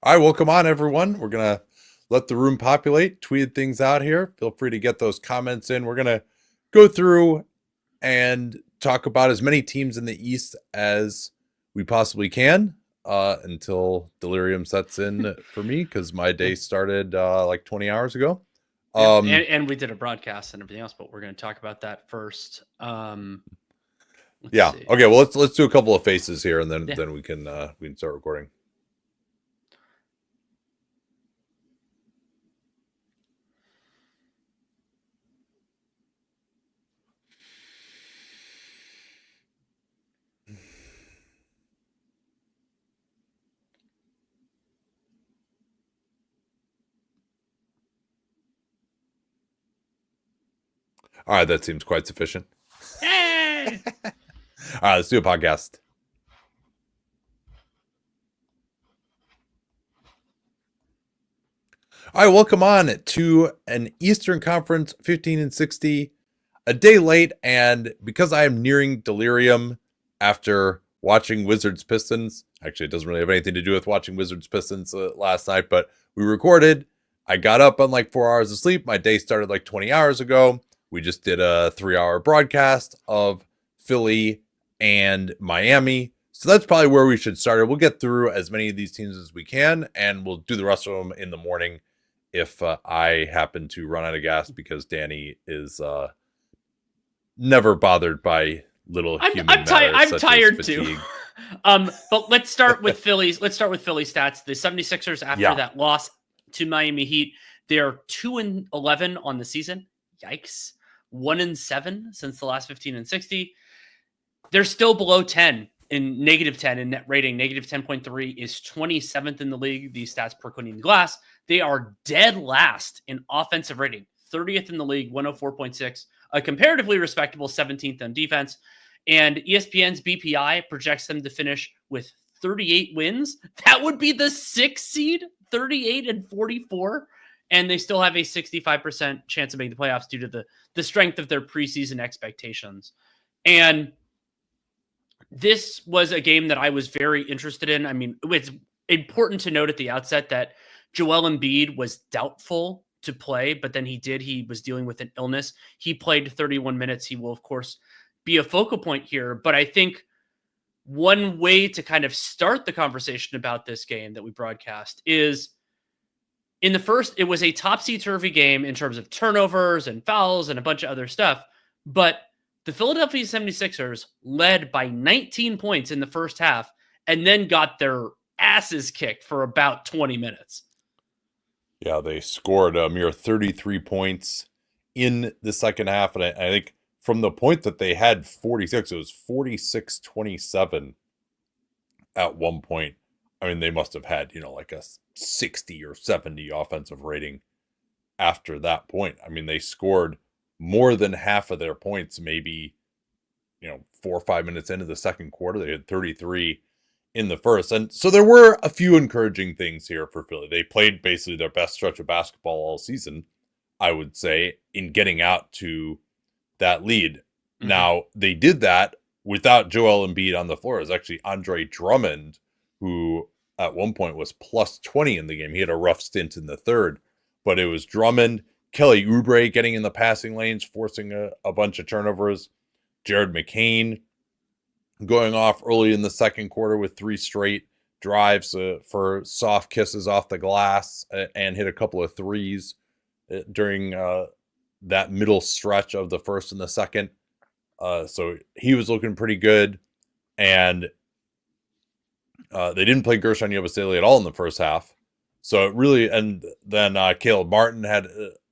All right, well, come on, everyone. We're going to let the room populate, tweet things out here. Feel free to get those comments in. We're going to go through and talk about as many teams in the East as we possibly can until delirium sets in for me, because my day started like 20 hours ago. And we did a broadcast and everything else, but we're going to talk about that first. Yeah. See. Okay. Well, let's do a couple of faces here, and then we can start recording. All right, that seems quite sufficient. Hey! All right, let's do a podcast. All right, welcome on to an Eastern Conference 15 and 60, a day late, and because I am nearing delirium after watching Wizards Pistons, actually it doesn't really have anything to do with watching Wizards Pistons last night, but we recorded. I got up on like 4 hours of sleep. My day started like 20 hours ago. We just did a 3-hour broadcast of Philly and Miami. So that's probably where we should start. We'll get through as many of these teams as we can, and we'll do the rest of them in the morning if I happen to run out of gas, because Danny is never bothered by little human matters. I'm tired too. But let's start with Phillies. Let's start with Philly stats. The 76ers, after that loss to Miami Heat, they're 2-11 on the season. Yikes. 1-7 since the last 15 and 60. They're still below 10 in -10 in net rating. -10.3 is 27th in the league. These stats per cleaning the glass. They are dead last in offensive rating. 30th in the league, 104.6. A comparatively respectable 17th on defense. And ESPN's BPI projects them to finish with 38 wins. That would be the 6th seed, 38-44. And they still have a 65% chance of making the playoffs due to the strength of their preseason expectations. And this was a game that I was very interested in. I mean, it's important to note at the outset that Joel Embiid was doubtful to play, but then he was dealing with an illness. He played 31 minutes. He will, of course, be a focal point here. But I think one way to kind of start the conversation about this game that we broadcast is, in the first, it was a topsy-turvy game in terms of turnovers and fouls and a bunch of other stuff. But the Philadelphia 76ers led by 19 points in the first half and then got their asses kicked for about 20 minutes. Yeah, they scored a mere 33 points in the second half. And I think from the point that they had 46, it was 46-27 at one point. I mean, they must have had, like a 60 or 70 offensive rating after that point. I mean, they scored more than half of their points, maybe, 4 or 5 minutes into the second quarter. They had 33 in the first. And so there were a few encouraging things here for Philly. They played basically their best stretch of basketball all season, I would say, in getting out to that lead. Mm-hmm. Now, they did that without Joel Embiid on the floor. It was actually Andre Drummond, who at one point was plus 20 in the game. He had a rough stint in the third, but it was Drummond, Kelly Oubre getting in the passing lanes, forcing a bunch of turnovers. Jared McCain going off early in the second quarter with 3 straight drives for soft kisses off the glass and hit a couple of threes during that middle stretch of the first and the second. So he was looking pretty good. And they didn't play Gershon Yabusele at all in the first half. So it really, and then Caleb Martin had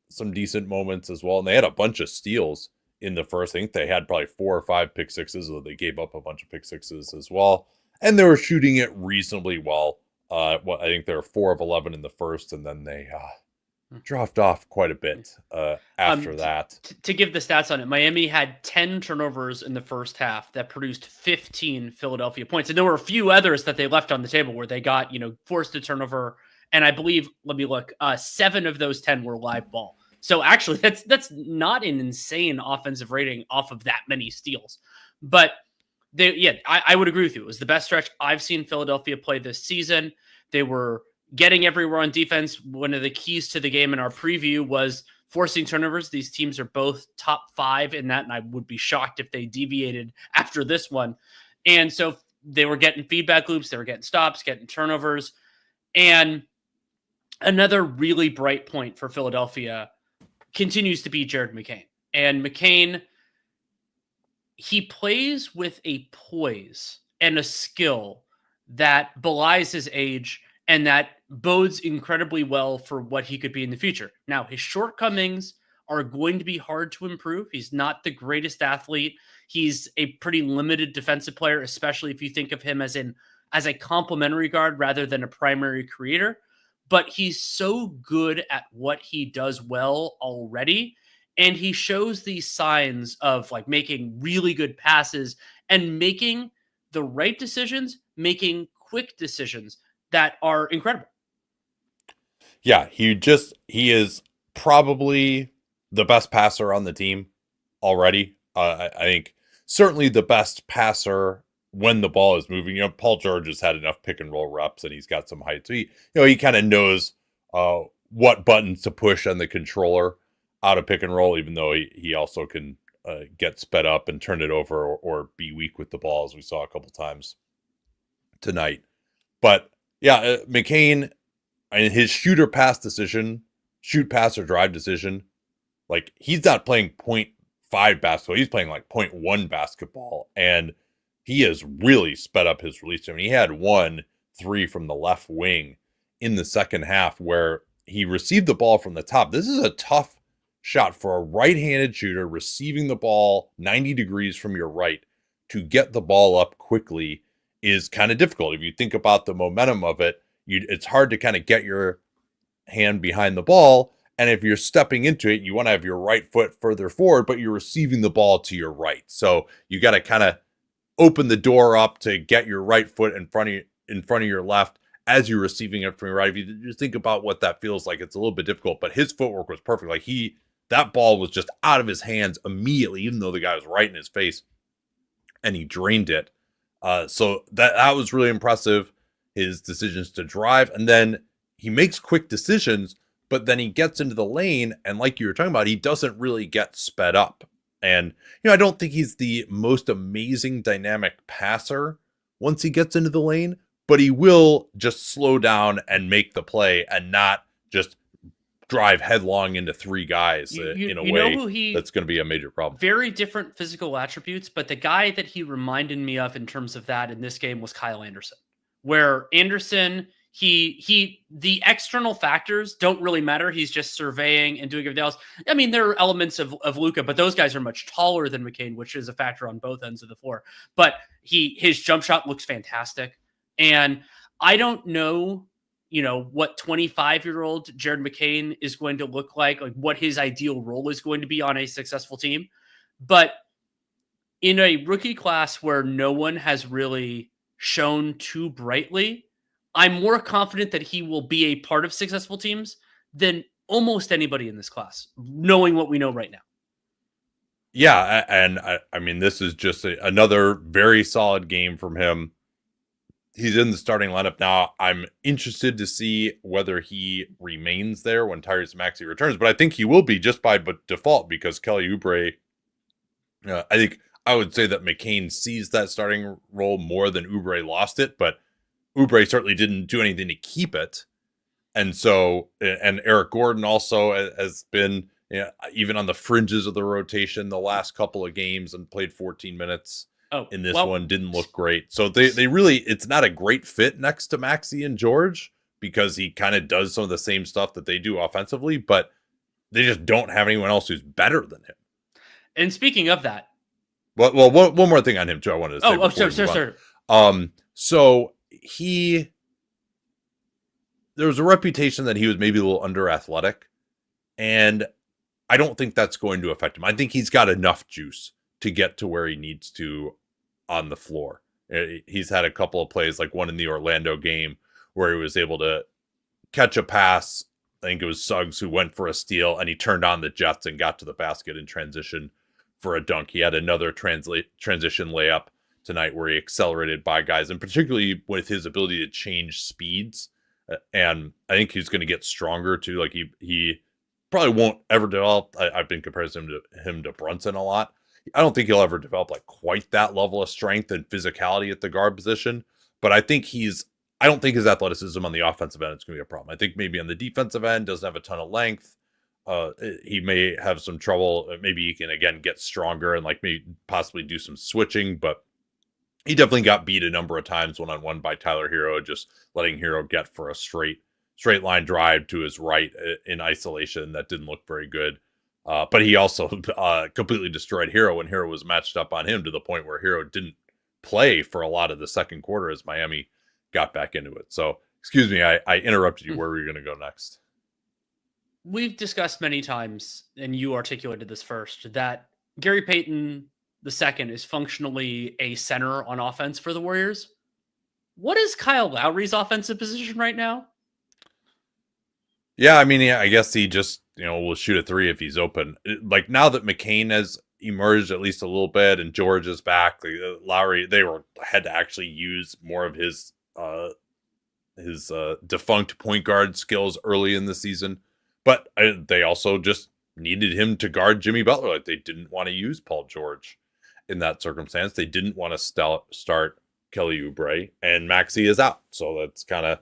some decent moments as well. And they had a bunch of steals in the first. I think they had probably 4 or 5 pick sixes, or they gave up a bunch of pick sixes as well. And they were shooting it reasonably well. I think they were 4 of 11 in the first, and then they dropped off quite a bit after that. To give the stats on it, Miami had 10 turnovers in the first half that produced 15 Philadelphia points. And there were a few others that they left on the table where they got, forced a turnover. And I believe, let me look, 7 of those 10 were live ball. So actually, that's not an insane offensive rating off of that many steals. But I would agree with you. It was the best stretch I've seen Philadelphia play this season. They were getting everywhere on defense. One of the keys to the game in our preview was forcing turnovers. These teams are both top 5 in that, and I would be shocked if they deviated after this one. And so they were getting feedback loops, they were getting stops, getting turnovers. And another really bright point for Philadelphia continues to be Jared McCain. And McCain, he plays with a poise and a skill that belies his age and that bodes incredibly well for what he could be in the future. Now, his shortcomings are going to be hard to improve. He's not the greatest athlete. He's a pretty limited defensive player, especially if you think of him as a complementary guard rather than a primary creator. But he's so good at what he does well already. And he shows these signs of like making really good passes and making the right decisions, making quick decisions that are incredible. Yeah, he is probably the best passer on the team already. I think certainly the best passer when the ball is moving. Paul George has had enough pick and roll reps and he's got some height. So he kind of knows what buttons to push on the controller out of pick and roll, even though he also can get sped up and turn it over or be weak with the ball, as we saw a couple times tonight. But yeah, McCain and his shoot pass or drive decision, like he's not playing 0.5 basketball. He's playing like 0.1 basketball. And he has really sped up his release. I mean, he had 1-3 from the left wing in the second half where he received the ball from the top. This is a tough shot for a right-handed shooter receiving the ball 90 degrees from your right to get the ball up quickly is kind of difficult. If you think about the momentum of it, it's hard to kind of get your hand behind the ball. And if you're stepping into it, you want to have your right foot further forward, but you're receiving the ball to your right. So you got to kind of open the door up to get your right foot in front of your left as you're receiving it from your right. If you just think about what that feels like, it's a little bit difficult, but his footwork was perfect. Like that ball was just out of his hands immediately, even though the guy was right in his face, and he drained it. So that was really impressive, his decisions to drive. And then he makes quick decisions, but then he gets into the lane, and like you were talking about, he doesn't really get sped up. And, I don't think he's the most amazing dynamic passer once he gets into the lane, but he will just slow down and make the play and not just drive headlong into 3 guys in a way that's going to be a major problem. Very different physical attributes, but the guy that he reminded me of in terms of that in this game was Kyle Anderson, where Anderson, the external factors don't really matter. He's just surveying and doing everything else. I mean, there are elements of Luka, but those guys are much taller than McCain, which is a factor on both ends of the floor. But his jump shot looks fantastic. And I don't know, what 25-year-old Jared McCain is going to look like what his ideal role is going to be on a successful team. But in a rookie class where no one has really shown too brightly, I'm more confident that he will be a part of successful teams than almost anybody in this class, knowing what we know right now. Yeah, and I mean, this is just another very solid game from him. He's in the starting lineup now. I'm interested to see whether he remains there when Tyrese Maxey returns, but I think he will be just by default because Kelly Oubre, I think I would say that McCain sees that starting role more than Oubre lost it, but Oubre certainly didn't do anything to keep it. And so, and Eric Gordon also has been even on the fringes of the rotation the last couple of games and played 14 minutes. In this one, didn't look great. So they really, it's not a great fit next to Maxey and George because he kind of does some of the same stuff that they do offensively, but they just don't have anyone else who's better than him. And speaking of that. Well, one more thing on him, too, I wanted to say. Sure. So there was a reputation that he was maybe a little under athletic, and I don't think that's going to affect him. I think he's got enough juice to get to where he needs to on the floor. He's had a couple of plays, like one in the Orlando game, where he was able to catch a pass. I think it was Suggs who went for a steal, and he turned on the Jets and got to the basket in transition for a dunk. He had another transition layup tonight where he accelerated by guys, and particularly with his ability to change speeds. And I think he's going to get stronger too. Like he probably won't ever develop. I've been comparing him to Brunson a lot. I don't think he'll ever develop like quite that level of strength and physicality at the guard position. But I don't think his athleticism on the offensive end is going to be a problem. I think maybe on the defensive end, doesn't have a ton of length. He may have some trouble. Maybe he can again get stronger and like maybe possibly do some switching, but he definitely got beat a number of times one-on-one by Tyler Hero, just letting Hero get for a straight line drive to his right in isolation. That didn't look very good. But he also completely destroyed Hero when Hero was matched up on him, to the point where Hero didn't play for a lot of the second quarter as Miami got back into it. So, excuse me, I interrupted you. Where were you going to go next? We've discussed many times, and you articulated this first, that Gary Payton II is functionally a center on offense for the Warriors. What is Kyle Lowry's offensive position right now? Yeah, I mean, I guess he just, will shoot a three if he's open. Like, now that McCain has emerged at least a little bit and George is back, like, Lowry, they had to actually use more of his defunct point guard skills early in the season. But they also just needed him to guard Jimmy Butler. Like, they didn't want to use Paul George in that circumstance. They didn't want to start Kelly Oubre, and Maxey is out. So that's kind of,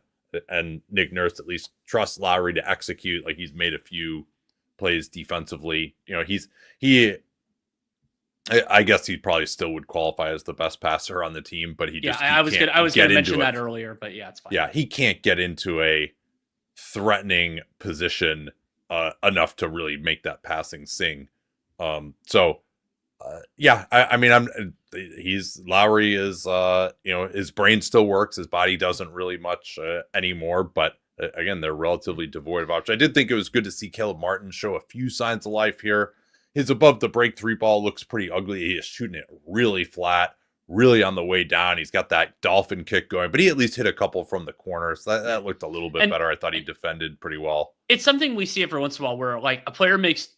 and Nick Nurse at least trusts Lowry to execute. Like, he's made a few plays defensively. I guess he probably still would qualify as the best passer on the team, but I was going to mention that earlier, but yeah, it's fine. Yeah, he can't get into a threatening position enough to really make that passing sing. Lowry is, his brain still works. His body doesn't really much anymore, but again, they're relatively devoid of options. I did think it was good to see Caleb Martin show a few signs of life here. His above the break three ball looks pretty ugly. He is shooting it really flat, really on the way down. He's got that dolphin kick going, but he at least hit a couple from the corner. So that looked a little bit better. I thought he defended pretty well. It's something we see every once in a while where like a player makes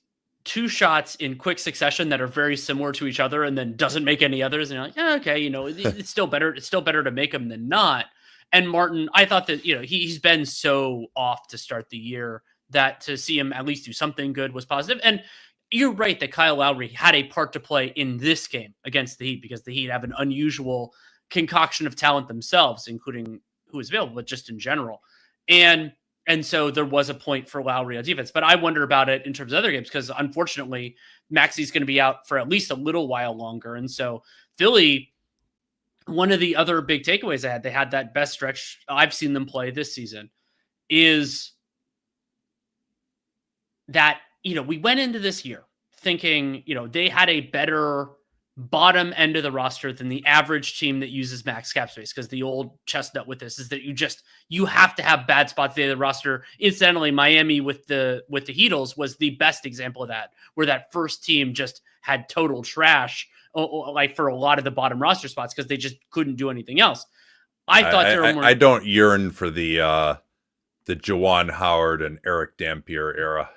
two shots in quick succession that are very similar to each other and then doesn't make any others. And you're like, yeah, okay, it's still better. It's still better to make them than not. And Martin, I thought that, he's been so off to start the year that to see him at least do something good was positive. And you're right that Kyle Lowry had a part to play in this game against the Heat, because the Heat have an unusual concoction of talent themselves, including who is available, but just in general. And so there was a point for Lowry on defense, but I wonder about it in terms of other games, because unfortunately Maxey's going to be out for at least a little while longer. And so Philly, one of the other big takeaways they had that best stretch I've seen them play this season, is that, we went into this year thinking, they had a better bottom end of the roster than the average team that uses max cap space, because the old chestnut with this is that you have to have bad spots at the end of the roster. Incidentally, Miami with the Heatles was the best example of that, where that first team just had total trash, like for a lot of the bottom roster spots, because they just couldn't do anything else. I don't yearn for the Juwan Howard and Eric Dampier era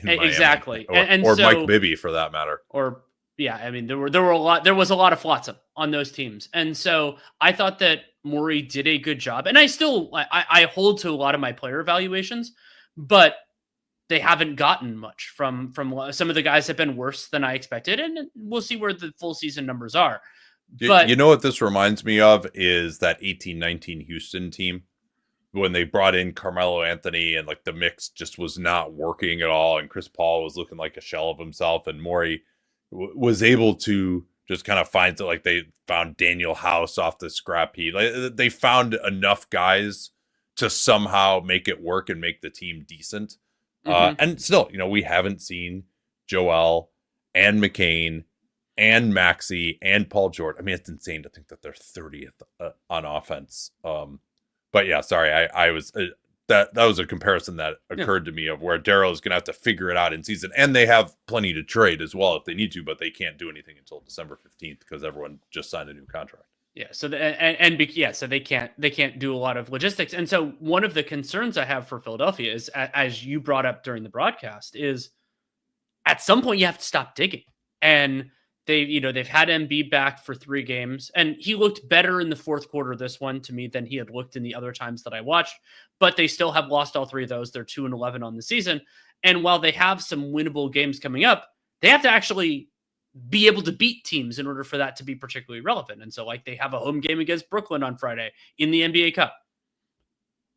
in exactly, Miami. Or Mike Bibby for that matter. Or yeah, I mean there was a lot of flotsam on those teams, and so I thought that Morey did a good job, and I hold to a lot of my player evaluations, but they haven't gotten much from some of the guys have been worse than I expected, and we'll see where the full season numbers are. But you know what this reminds me of is that 18-19 Houston team, when they brought in Carmelo Anthony and like the mix just was not working at all, and Chris Paul was looking like a shell of himself, and Morey was able to just kind of find, like, they found Daniel House off the scrap heap. Like, they found enough guys to somehow make it work and make the team decent. And still, we haven't seen Joel and McCain and Maxey and Paul George. I mean, it's insane to think that they're 30th on offense. But yeah, sorry, I was that was a comparison that occurred to me of where Daryl is going to have to figure it out in season, and they have plenty to trade as well if they need to, but they can't do anything until December 15th because everyone just signed a new contract. Yeah, so so they can't do a lot of logistics, and so one of the concerns I have for Philadelphia is, as you brought up during the broadcast, is at some point you have to stop digging, and they've had Embiid back for 3 games, and he looked better in the fourth quarter this one to me than he had looked in the other times that I watched. But they still have lost all 3 of those. They're 2-11 on the season. And while they have some winnable games coming up, they have to actually be able to beat teams in order for that to be particularly relevant. And so, like, they have a home game against Brooklyn on Friday in the NBA Cup.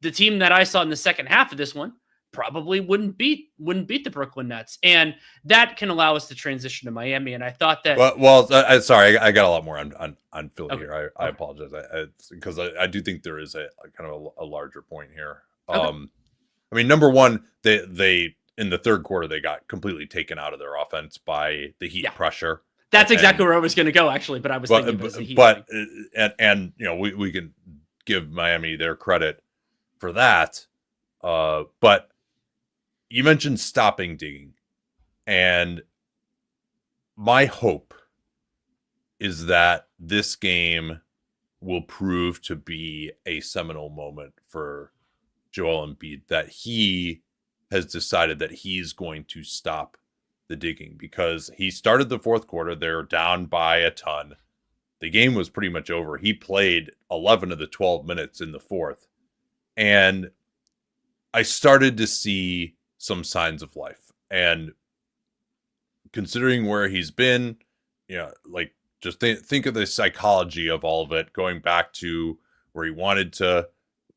The team that I saw in the second half of this one probably wouldn't beat the Brooklyn Nets, and that can allow us to transition to Miami. And I thought that sorry, I got a lot more on Philly here. I apologize, because I do think there is a kind of a larger point here. I mean, number one, they in the third quarter they got completely taken out of their offense by the Heat pressure. That's exactly where I was going to go, actually. But I was thinking it was the Heat. And you know, we can give Miami their credit for that. But you mentioned stopping digging, and my hope is that this game will prove to be a seminal moment for Joel Embiid, that he has decided that he's going to stop the digging, because he started the fourth quarter. They're down by a ton. The game was pretty much over. He played 11 of the 12 minutes in the fourth, and I started to see some signs of life. And considering where he's been, you know, like, just think of the psychology of all of it, going back to where he wanted to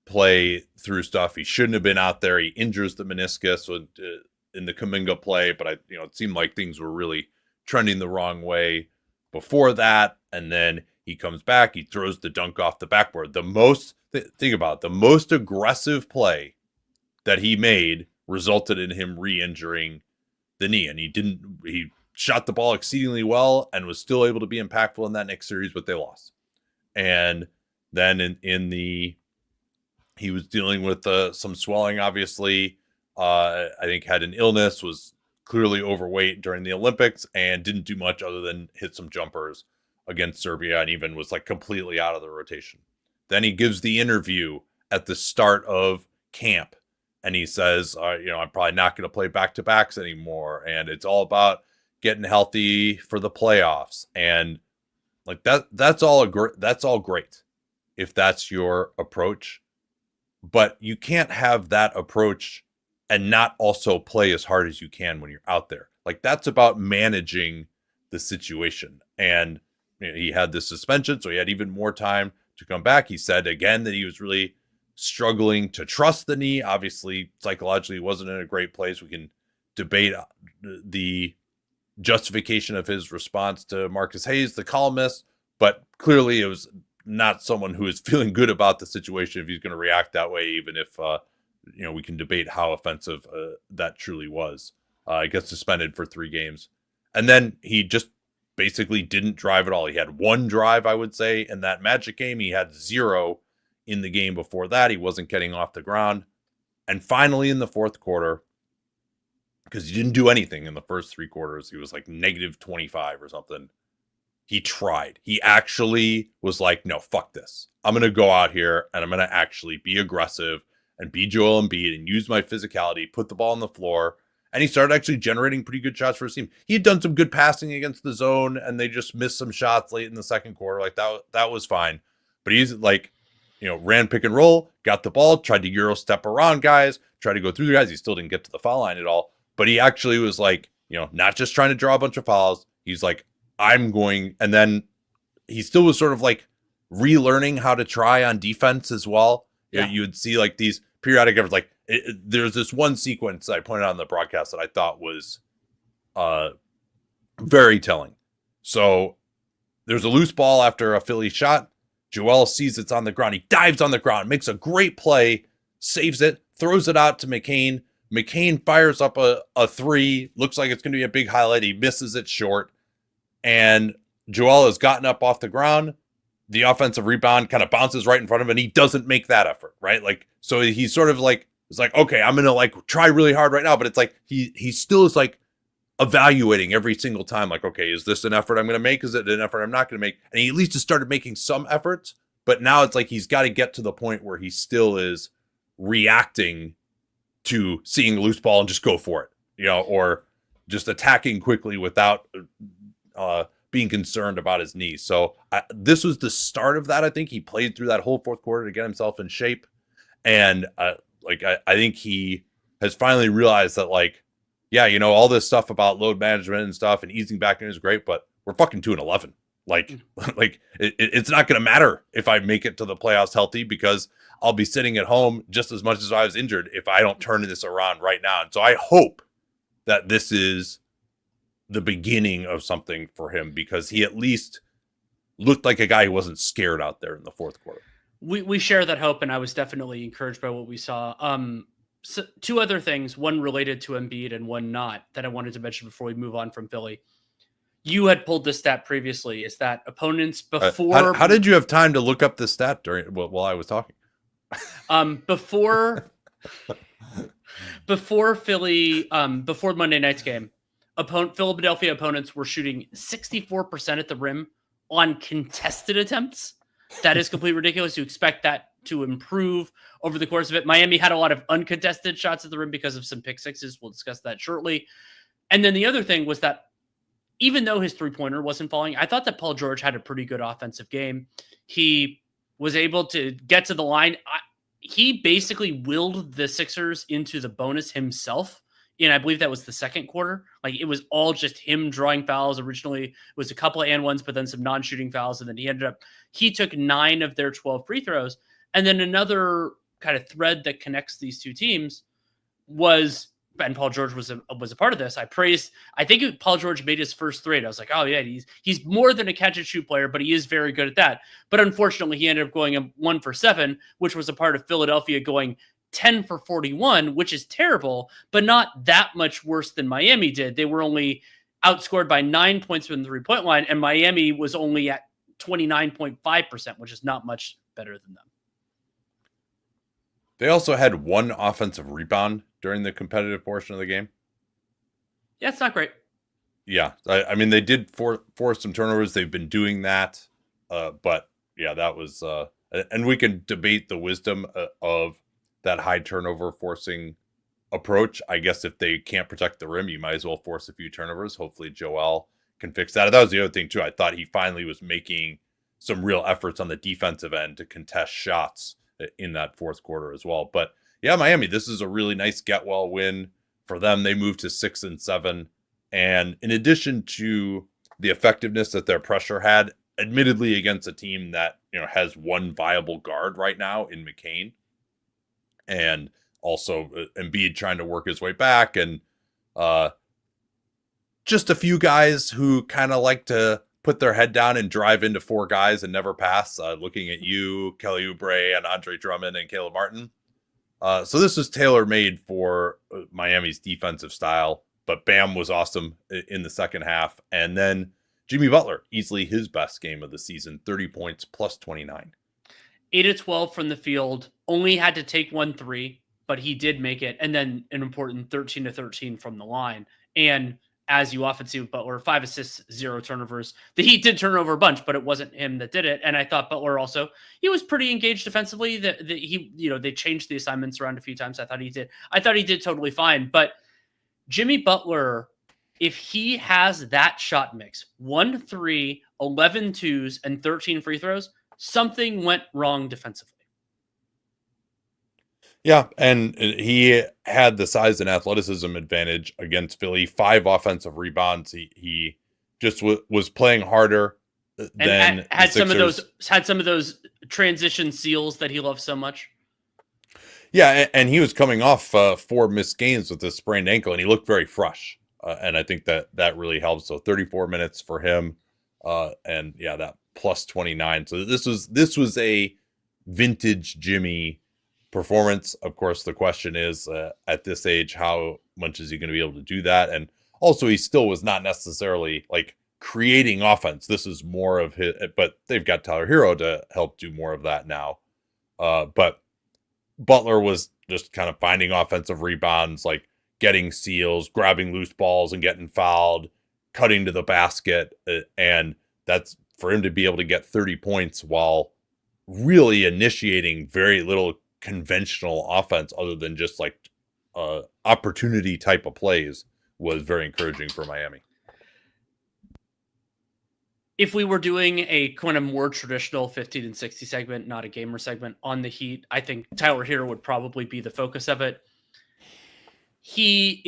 play through stuff. He shouldn't have been out there. He injures the meniscus in the Kuminga play, but it seemed like things were really trending the wrong way before that. And then he comes back, he throws the dunk off the backboard. Think about it, the most aggressive play that he made resulted in him re-injuring the knee, and he shot the ball exceedingly well and was still able to be impactful in that next series, but they lost. And then he was dealing with some swelling, obviously. I think had an illness, was clearly overweight during the Olympics, and didn't do much other than hit some jumpers against Serbia, and even was like completely out of the rotation. Then he gives the interview at the start of camp, and he says, I'm probably not going to play back-to-backs anymore, and it's all about getting healthy for the playoffs. And like that's all great if that's your approach, but you can't have that approach and not also play as hard as you can when you're out there. Like, that's about managing the situation. And he had this suspension, so he had even more time to come back. He said again that he was really struggling to trust the knee. Obviously, psychologically, he wasn't in a great place. We can debate the justification of his response to Marcus Hayes, the columnist, but clearly it was not someone who is feeling good about the situation if he's going to react that way, even if we can debate how offensive that truly was. He gets suspended for 3 games, and then he just basically didn't drive at all. He had 1 drive, I would say, in that Magic game. He had 0 in the game before that. He wasn't getting off the ground. And finally in the fourth quarter, because he didn't do anything in the first 3 quarters, he was like -25 or something. He tried. He actually was like, no, fuck this. I'm going to go out here and I'm going to actually be aggressive and be Joel Embiid and use my physicality, put the ball on the floor. And he started actually generating pretty good shots for his team. He had done some good passing against the zone, and they just missed some shots late in the second quarter. Like, that was fine. But he's like, ran pick and roll, got the ball, tried to Euro step around guys, tried to go through the guys. He still didn't get to the foul line at all. But he actually was like, not just trying to draw a bunch of fouls. He's like, I'm going. And then he still was sort of like relearning how to try on defense as well. Yeah. You would see like these periodic efforts. Like, there's this one sequence I pointed out on the broadcast that I thought was very telling. So there's a loose ball after a Philly shot. Joel sees it's on the ground. He dives on the ground, makes a great play, saves it, throws it out to McCain. McCain fires up a 3. Looks like it's going to be a big highlight. He misses it short. And Joel has gotten up off the ground. The offensive rebound kind of bounces right in front of him, and he doesn't make that effort, right? Like, so he's sort of like, it's like, okay, I'm going to like try really hard right now. But it's like, he still is like evaluating every single time. Like, okay, is this an effort I'm going to make? Is it an effort I'm not going to make? And he at least has started making some efforts, but now it's like, he's got to get to the point where he still is reacting to seeing a loose ball and just go for it, or just attacking quickly without being concerned about his knee. So this was the start of that. I think he played through that whole fourth quarter to get himself in shape. And I think he has finally realized that, like, yeah, you know, all this stuff about load management and stuff and easing back in is great, but we're fucking 2-11. Like it's not going to matter if I make it to the playoffs healthy, because I'll be sitting at home just as much as I was injured if I don't turn this around right now. And so I hope that this is the beginning of something for him, because he at least looked like a guy who wasn't scared out there in the fourth quarter. We share that hope, and I was definitely encouraged by what we saw. So two other things, one related to Embiid and one not, that I wanted to mention before we move on from Philly. You had pulled this stat previously. Is that opponents before? How did you have time to look up the stat while I was talking? Before Philly, before Monday night's game, Philadelphia opponents were shooting 64% at the rim on contested attempts. That is completely ridiculous. You expect that to improve over the course of it. Miami had a lot of uncontested shots at the rim because of some pick sixes. We'll discuss that shortly. And then the other thing was that even though his three-pointer wasn't falling, I thought that Paul George had a pretty good offensive game. He was able to get to the line. He basically willed the Sixers into the bonus himself. And I believe that was the second quarter. Like, it was all just him drawing fouls. Originally, it was a couple of and ones, but then some non-shooting fouls. And then he took 9 of their 12 free throws. And then another kind of thread that connects these two teams was, and Paul George was a part of this. I think Paul George made his first three. And I was like, oh yeah, he's more than a catch and shoot player, but he is very good at that. But unfortunately, he ended up going 1 for 7, which was a part of Philadelphia going 10 for 41, which is terrible, but not that much worse than Miami did. They were only outscored by 9 points from the 3-point line, and Miami was only at 29.5%, which is not much better than them. They also had 1 offensive rebound during the competitive portion of the game. Yeah, it's not great. Yeah, I mean, they did force some turnovers. They've been doing that, but yeah, that was, and we can debate the wisdom of that high turnover forcing approach. I guess if they can't protect the rim, you might as well force a few turnovers. Hopefully Joel can fix that. That was the other thing too. I thought he finally was making some real efforts on the defensive end to contest shots in that fourth quarter as well. But yeah, Miami, this is a really nice get well win for them. They moved to 6-7. And in addition to the effectiveness that their pressure had, admittedly against a team that, you know, has one viable guard right now in McCain, and also Embiid trying to work his way back, and just a few guys who kind of like to put their head down and drive into 4 guys and never pass. Looking at you, Kelly Oubre, and Andre Drummond, and Caleb Martin. So this was tailor-made for Miami's defensive style, but Bam was awesome in the second half. And then Jimmy Butler, easily his best game of the season, 30 points plus 29. 8 of 12 from the field, only had to take 1 3, but he did make it. And then an important 13 of 13 from the line. And as you often see with Butler, 5 assists, 0 turnovers. The Heat did turn over a bunch, but it wasn't him that did it. And I thought Butler also, he was pretty engaged defensively. They changed the assignments around a few times. I thought he did totally fine. But Jimmy Butler, if he has that shot mix, 1 3, 11 twos, and 13 free throws, something went wrong defensively. Yeah, and he had the size and athleticism advantage against Philly. 5 offensive rebounds. He just was playing harder than and had some of those transition seals that he loves so much. Yeah, and he was coming off 4 missed games with a sprained ankle, and he looked very fresh. And I think that really helps. So 34 minutes for him, and yeah, that plus 29. So this was a vintage Jimmy performance. Of course, the question is, at this age, how much is he going to be able to do that? And also, he still was not necessarily like creating offense. This is more of his, but they've got Tyler Hero to help do more of that now. But Butler was just kind of finding offensive rebounds, like getting steals, grabbing loose balls and getting fouled, cutting to the basket. And that's for him to be able to get 30 points while really initiating very little conventional offense other than just like opportunity type of plays was very encouraging for Miami. if we were doing a kind of more traditional 15 and 60 segment, not a gamer segment on the Heat, I think Tyler Hero would probably be the focus of it. He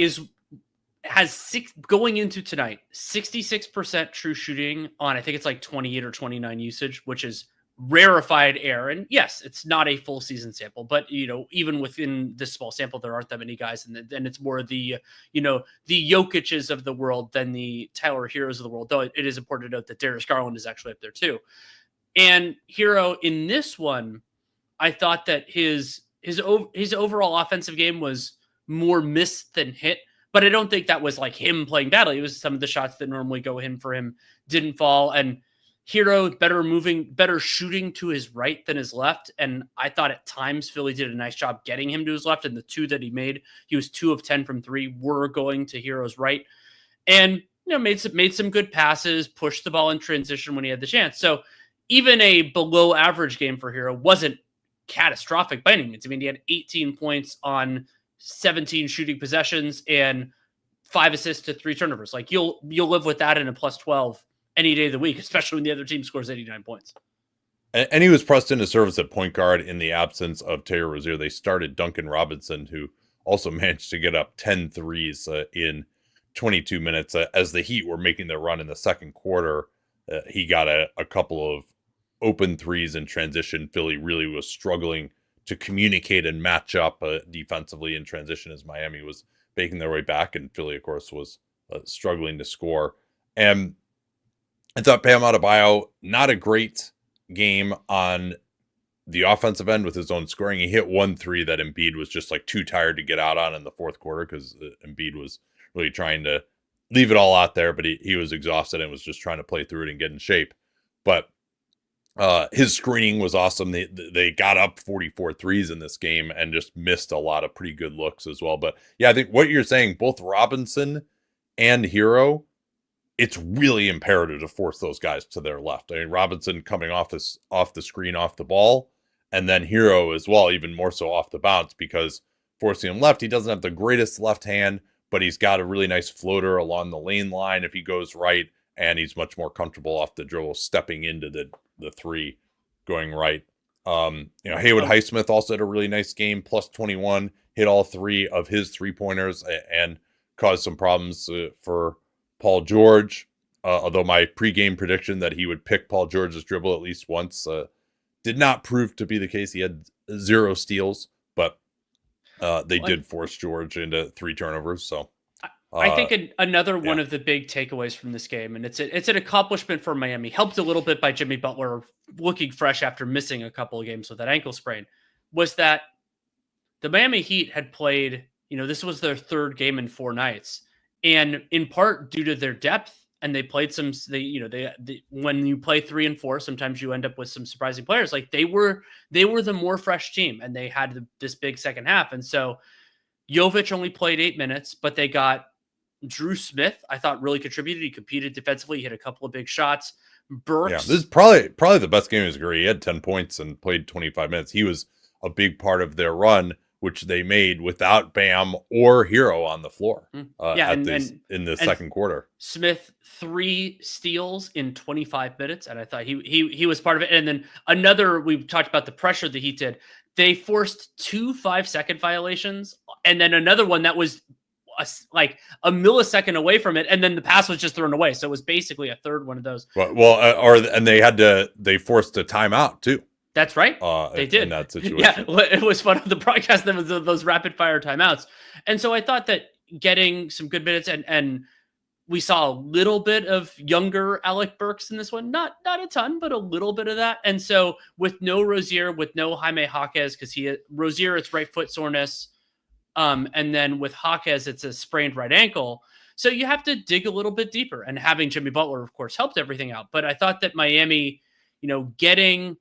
going into tonight, 66% true shooting on, I think it's like 28 or 29 usage, which is rarefied air. And yes, it's not a full season sample, but even within this small sample, there aren't that many guys, and it's more the the Jokic's of the world than the Tyler Heroes of the world. Though it is important to note that Darius Garland is actually up there too. And Hero in this one, I thought that his overall offensive game was more miss than hit. But I don't think that was like him playing badly. It was some of the shots that normally go in for him didn't fall. And Hero better shooting to his right than his left. And I thought at times Philly did a nice job getting him to his left. And the 2 that he made, he was 2 of 10 from 3 were going to Hero's right. And made some good passes, pushed the ball in transition when he had the chance. So even a below average game for Hero wasn't catastrophic by any means. I mean, he had 18 points on 17 shooting possessions and 5 assists to 3 turnovers. Like you'll live with that in a plus 12 any day of the week, especially when the other team scores 89 points. And he was pressed into service at point guard in the absence of Terry Rozier. They started Duncan Robinson, who also managed to get up 10 threes in 22 minutes. As the Heat were making their run in the second quarter, he got a couple of open threes in transition. Philly really was struggling to communicate and match up defensively in transition as Miami was making their way back, and Philly, of course, was struggling to score. And I thought Bam Adebayo, not a great game on the offensive end with his own scoring. He hit 1 3 that Embiid was just like too tired to get out on in the fourth quarter because Embiid was really trying to leave it all out there, but he was exhausted and was just trying to play through it and get in shape. But his screening was awesome. They got up 44 threes in this game and just missed a lot of pretty good looks as well. But yeah, I think what you're saying, both Robinson and Hero, it's really imperative to force those guys to their left. I mean, Robinson coming off the screen, off the ball, and then Hero as well, even more so off the bounce, because forcing him left, he doesn't have the greatest left hand, but he's got a really nice floater along the lane line if he goes right, and he's much more comfortable off the dribble, stepping into the 3 going right. Haywood Highsmith also had a really nice game, plus 21, hit all 3 of his 3-pointers and caused some problems for Paul George. Although my pregame prediction that he would pick Paul George's dribble at least once did not prove to be the case. He had 0 steals, but they did force George into 3 turnovers. So I think another one of the big takeaways from this game, and it's an accomplishment for Miami, helped a little bit by Jimmy Butler looking fresh after missing a couple of games with that ankle sprain, was that the Miami Heat had played, this was their 3rd game in 4 nights, and in part due to their depth, and they played when you play 3 and 4, sometimes you end up with some surprising players. Like they were the more fresh team, and they had this big second half, and so Jovic only played 8 minutes, but they got Drew Smith, I thought, really contributed. He competed defensively. He hit a couple of big shots. Burks. Yeah, this is probably the best game of his career. He had 10 points and played 25 minutes. He was a big part of their run, which they made without Bam or Hero on the floor in the second quarter. Smith 3 steals in 25 minutes, and I thought he was part of it. And then another, we talked about the pressure the Heat did. They forced 2 5-second violations, and then another one that was like a millisecond away from it, and then the pass was just thrown away. So it was basically a third one of those. And they forced a timeout too. That's right. They did in that situation. Yeah, it was fun on the broadcast. There was those rapid fire timeouts, and so I thought that getting some good minutes and we saw a little bit of younger Alec Burks in this one, not a ton, but a little bit of that. And so with no Rozier, with no Jaime Jaquez, because Rozier, it's right foot soreness. And then with Jaquez, it's a sprained right ankle. So you have to dig a little bit deeper, and having Jimmy Butler, of course, helped everything out. But I thought that Miami, getting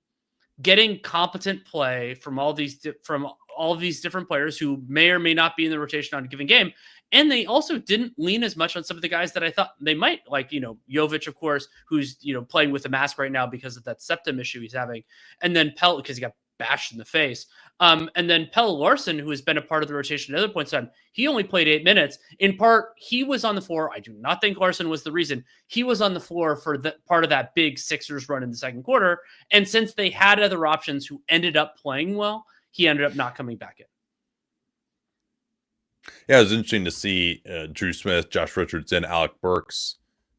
competent play from all these different players who may or may not be in the rotation on a given game. And they also didn't lean as much on some of the guys that I thought they might, like, Jovic, of course, who's, playing with a mask right now because of that septum issue he's having. And then because he got bashed in the face. And then Pelle Larsson, who has been a part of the rotation at other points in time, he only played 8 minutes. In part, he was on the floor. I do not think Larsson was the reason. He was on the floor for the part of that big Sixers run in the second quarter. And since they had other options who ended up playing well, he ended up not coming back in. Yeah, it was interesting to see Drew Smith, Josh Richardson, Alec Burks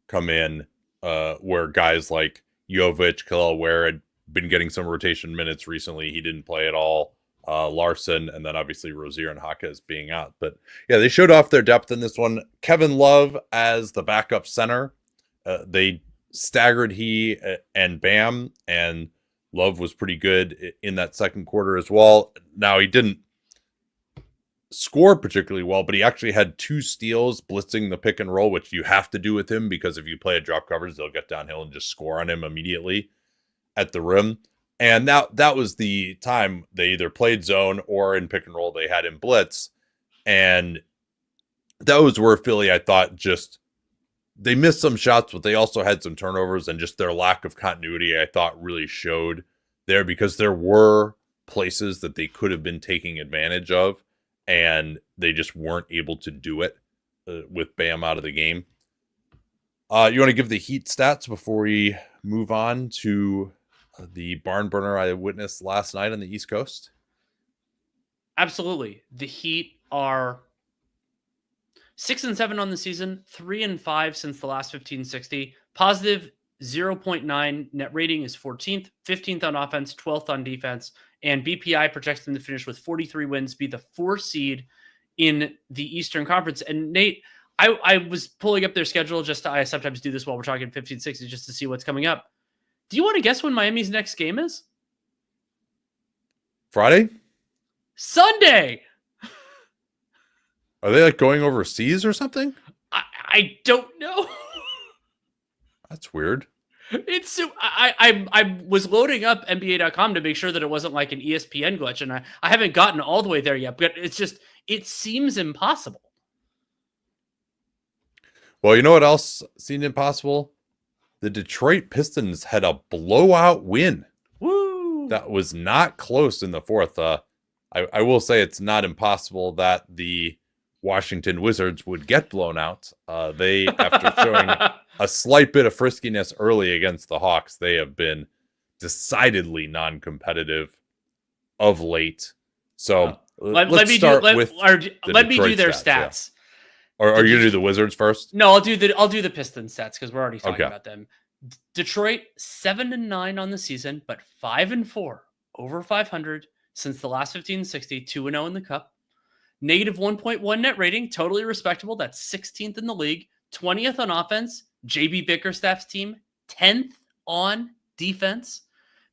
come in, where guys like Jovic, Kel'el Ware had been getting some rotation minutes recently. He didn't play at all. Larson, and then obviously Rozier and Jaquez being out. But yeah, they showed off their depth in this one. Kevin Love as the backup center. They staggered he and Bam, and Love was pretty good in that second quarter as well. Now, he didn't score particularly well, but he actually had 2 steals blitzing the pick and roll, which you have to do with him, because if you play a drop coverage, they'll get downhill and just score on him immediately at the rim. And that was the time they either played zone or in pick and roll, they had him blitz. And that was where Philly, I thought, just they missed some shots, but they also had some turnovers, and just their lack of continuity, I thought, really showed there, because there were places that they could have been taking advantage of, and they just weren't able to do it with Bam out of the game. You want to give the Heat stats before we move on to the barn burner I witnessed last night on the East Coast? Absolutely. The Heat are 6-7 on the season, 3-5 since the last 15-60. Positive 0.9 net rating is 14th, 15th on offense, 12th on defense, and BPI projects them to finish with 43 wins, be the 4th seed in the Eastern Conference. And Nate, I was pulling up their schedule I sometimes do this while we're talking 15-60 just to see what's coming up. Do you want to guess when Miami's next game is? Friday? Sunday! Are they like going overseas or something? I don't know. That's weird. It's so I was loading up NBA.com to make sure that it wasn't like an ESPN glitch, and I haven't gotten all the way there yet, but it seems impossible. Well, you know what else seemed impossible? The Detroit Pistons had a blowout win. Woo! That was not close in the fourth. I will say it's not impossible that the Washington Wizards would get blown out. They, after showing a slight bit of friskiness early against the Hawks, they have been decidedly non-competitive of late. So let me do their stats. Yeah. Or are you gonna do the Wizards first? No, I'll do the Pistons stats because we're already talking about them. Detroit 7-9 on the season, but 5-4 over 500 since the last 15-60, 2-0 in the Cup. Negative 1.1 net rating, totally respectable. That's 16th in the league, 20th on offense. JB Bickerstaff's team 10th on defense.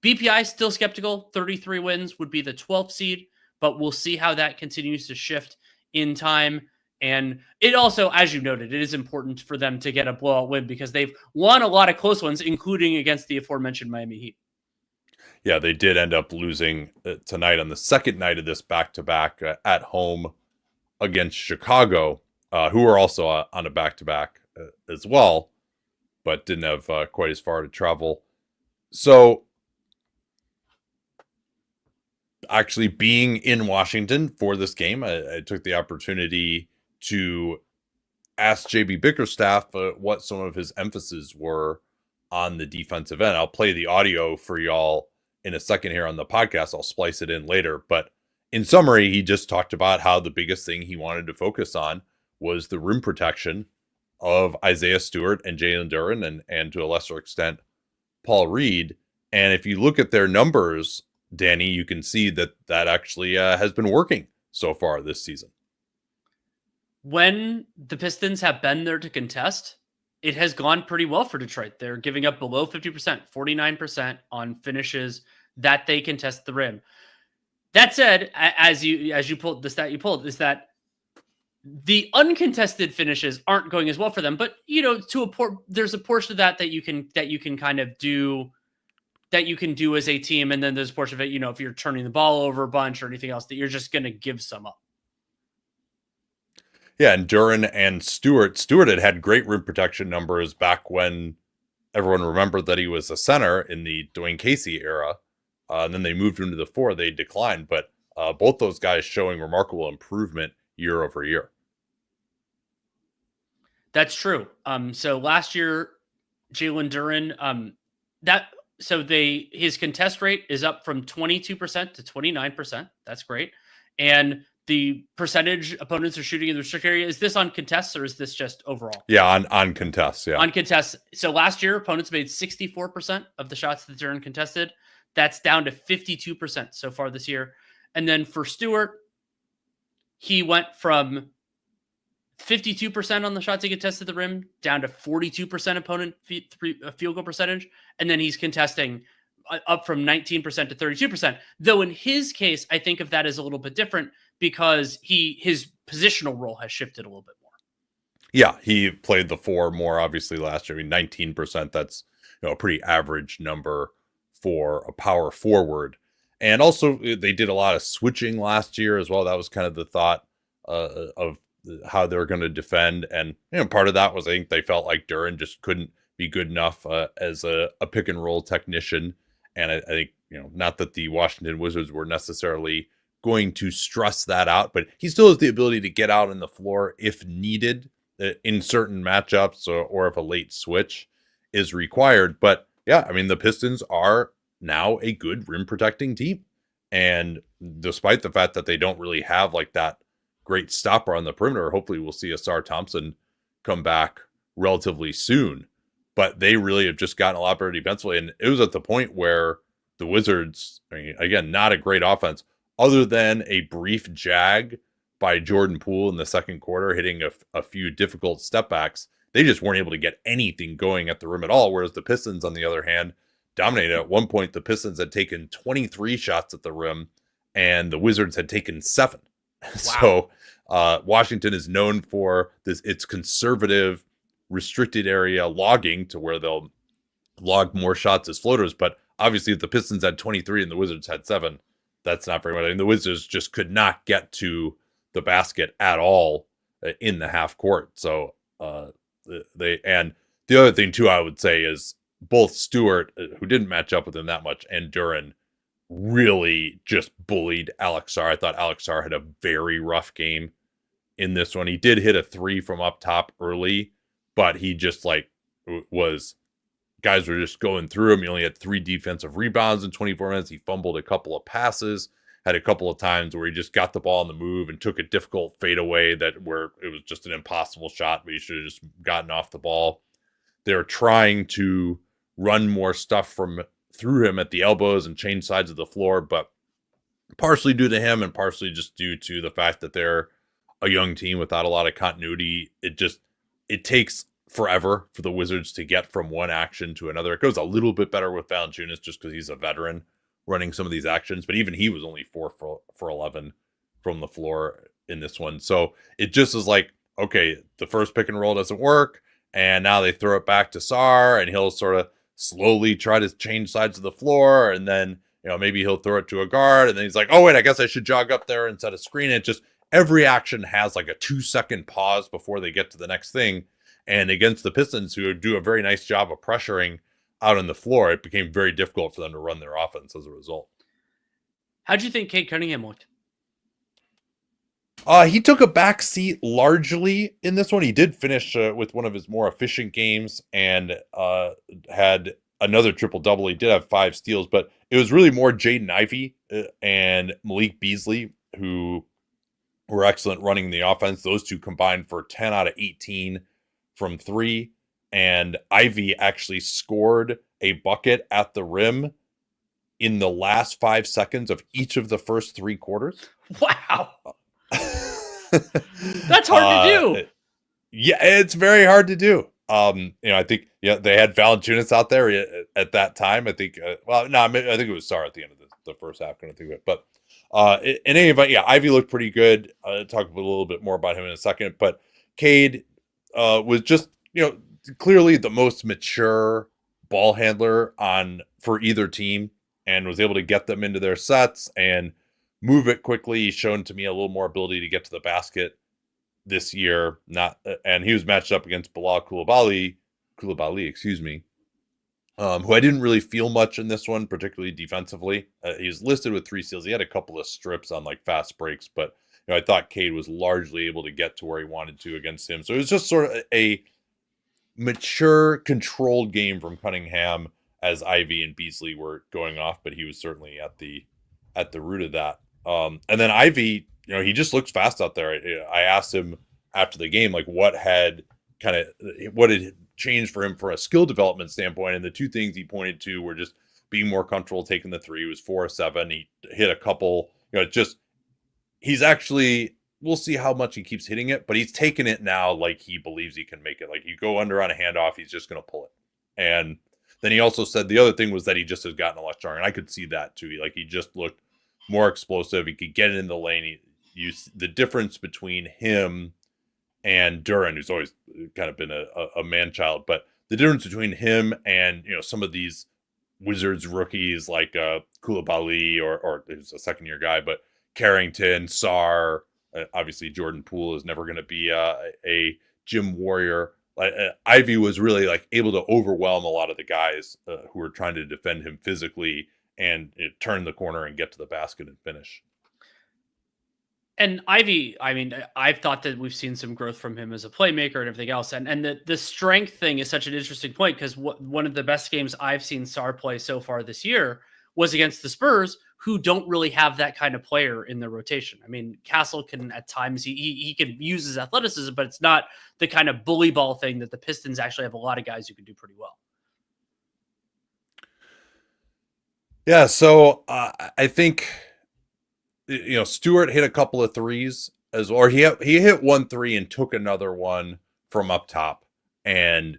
BPI still skeptical. 33 wins would be the 12th seed, but we'll see how that continues to shift in time. And it also, as you noted, it is important for them to get a blowout win because they've won a lot of close ones, including against the aforementioned Miami Heat. Yeah, they did end up losing tonight on the second night of this back-to-back at home against Chicago, who are also on a back-to-back as well, but didn't have quite as far to travel. So, actually being in Washington for this game, I took the opportunity to ask JB Bickerstaff what some of his emphases were on the defensive end. I'll play the audio for y'all in a second here on the podcast. I'll splice it in later. But in summary, he just talked about how the biggest thing he wanted to focus on was the rim protection of Isaiah Stewart and Jalen Duren and to a lesser extent, Paul Reed. And if you look at their numbers, Danny, you can see that actually has been working so far this season. When the Pistons have been there to contest, it has gone pretty well for Detroit. They're giving up below 50%, 49% on finishes that they contest the rim. That said, as you pulled the stat you pulled, is that the uncontested finishes aren't going as well for them. But there's a portion of that you can kind of do that you can do as a team, and then there's a portion of it, if you're turning the ball over a bunch or anything else, that you're just going to give some up. Yeah, and Duren and Stewart had great rim protection numbers back when everyone remembered that he was a center in the Dwayne Casey era. and then they moved him to the 4. They declined, but both those guys showing remarkable improvement year over year. That's true. So last year, Jalen Duren, his contest rate is up from 22% to 29%. That's great. And the percentage opponents are shooting in the restricted area, is this on contests or is this just overall? Yeah, on contests. Yeah, on contests. So last year, opponents made 64% of the shots that Duren contested. That's down to 52% so far this year. And then for Stewart, he went from 52% on the shots he contested the rim down to 42% opponent field goal percentage. And then he's contesting up from 19% to 32%. Though in his case, I think of that as a little bit different because his positional role has shifted a little bit more. Yeah, he played the 4 more obviously last year. I mean, 19%, that's a pretty average number for a power forward. And also they did a lot of switching last year as well. That was kind of the thought of how they're going to defend. And part of that was I think they felt like Duren just couldn't be good enough as a pick and roll technician. And I think, not that the Washington Wizards were necessarily going to stress that out, but he still has the ability to get out on the floor if needed in certain matchups or if a late switch is required. But yeah, I mean, the Pistons are now a good rim protecting team. And despite the fact that they don't really have like that great stopper on the perimeter, hopefully we'll see Asar Thompson come back relatively soon. But they really have just gotten a lot better defensively. And it was at the point where the Wizards, I mean, again, not a great offense, other than a brief jag by Jordan Poole in the second quarter, hitting a few difficult step backs. They just weren't able to get anything going at the rim at all. Whereas the Pistons, on the other hand, dominated. At one point, the Pistons had taken 23 shots at the rim, and the Wizards had taken 7. Wow. So Washington is known for its conservative, restricted area logging to where they'll log more shots as floaters. But obviously, if the Pistons had 23 and the Wizards had 7, that's not very much. I mean, the Wizards just could not get to the basket at all in the half court. So the other thing too, I would say, is both Stewart, who didn't match up with him that much, and Duren really just bullied Alex Sarr. I thought Alex Sarr had a very rough game in this one. He did hit a 3 from up top early, but he just guys were just going through him. He only had 3 defensive rebounds in 24 minutes. He fumbled a couple of passes, had a couple of times where he just got the ball on the move and took a difficult fadeaway where it was just an impossible shot, but he should have just gotten off the ball. They're trying to run more stuff through him at the elbows and change sides of the floor, but partially due to him and partially just due to the fact that they're a young team without a lot of continuity. It takes forever for the Wizards to get from one action to another. It goes a little bit better with Valanciunas just because he's a veteran running some of these actions, but even he was only 4 for 11 from the floor in this one. So it just is like, okay, the first pick and roll doesn't work, and now they throw it back to Sarr, and he'll sort of slowly try to change sides of the floor, and then maybe he'll throw it to a guard, and then he's like, oh wait, I guess I should jog up there and set a screen. It just, every action has like a 2-second pause before they get to the next thing. And against the Pistons, who do a very nice job of pressuring out on the floor, it became very difficult for them to run their offense as a result. How'd you think Cade Cunningham looked? He took a back seat largely in this one. He did finish with one of his more efficient games and had another triple-double. He did have 5 steals, but it was really more Jaden Ivey and Malik Beasley who were excellent running the offense. Those two combined for 10 out of 18 from 3. And Ivey actually scored a bucket at the rim in the last 5 seconds of each of the first 3 quarters. Wow. That's hard to do. Yeah, it's very hard to do. I think they had Valanciunas out there at that time. I think I think it was Sarr at the end of the first half. Couldn't think of it, but in any event, yeah, Ivey looked pretty good. I'll talk a little bit more about him in a second. But Cade was just clearly the most mature ball handler for either team, and was able to get them into their sets and move it quickly. He's shown to me a little more ability to get to the basket this year. And he was matched up against Bilal Coulibaly, excuse me, who I didn't really feel much in this one, particularly defensively. He was listed with 3 steals. He had a couple of strips on like fast breaks, but I thought Cade was largely able to get to where he wanted to against him. So it was just sort of a mature, controlled game from Cunningham as Ivy and Beasley were going off, but he was certainly at the root of that. And then Ivy, he just looks fast out there. I asked him after the game, like what had changed for him from a skill development standpoint. And the two things he pointed to were just being more comfortable taking the three. He was 4-7. He hit a couple, he's actually, we'll see how much he keeps hitting it, but he's taking it now like he believes he can make it. Like you go under on a handoff, he's just going to pull it. And then he also said the other thing was that he just has gotten a lot stronger. And I could see that too. He just looked more explosive. He could get it in the lane. The difference between him and Duran, who's always kind of been a man-child, but the difference between him and, some of these Wizards rookies like Koulibaly or he's a second-year guy, but Carrington, Sarr, obviously Jordan Poole is never going to be a gym warrior. Ivy was really able to overwhelm a lot of the guys who were trying to defend him physically and turn the corner and get to the basket and finish. And Ivy, I've thought that we've seen some growth from him as a playmaker and everything else. And the strength thing is such an interesting point because one of the best games I've seen Sarr play so far this year was against the Spurs, who don't really have that kind of player in their rotation. Castle can at times, he can use his athleticism, but it's not the kind of bully ball thing that the Pistons actually have a lot of guys who can do pretty well. Yeah, so I think, Stewart hit a couple of threes or he hit 1 3 and took another one from up top. And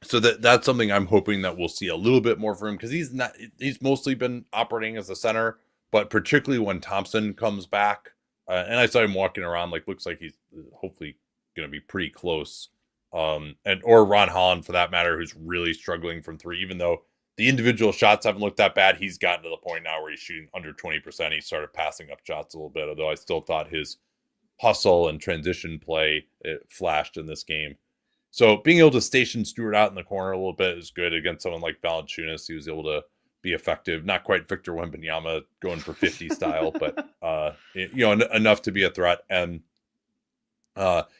so that's something I'm hoping that we'll see a little bit more from him because he's mostly been operating as a center, but particularly when Thompson comes back, and I saw him walking around, looks like he's hopefully going to be pretty close. Or Ron Holland for that matter, who's really struggling from 3, even though the individual shots haven't looked that bad. He's gotten to the point now where he's shooting under 20%. He started passing up shots a little bit, although I still thought his hustle and transition play flashed in this game. So being able to station Stewart out in the corner a little bit is good against someone like Valanciunas. He was able to be effective. Not quite Victor Wembanyama going for 50 style, but enough to be a threat. And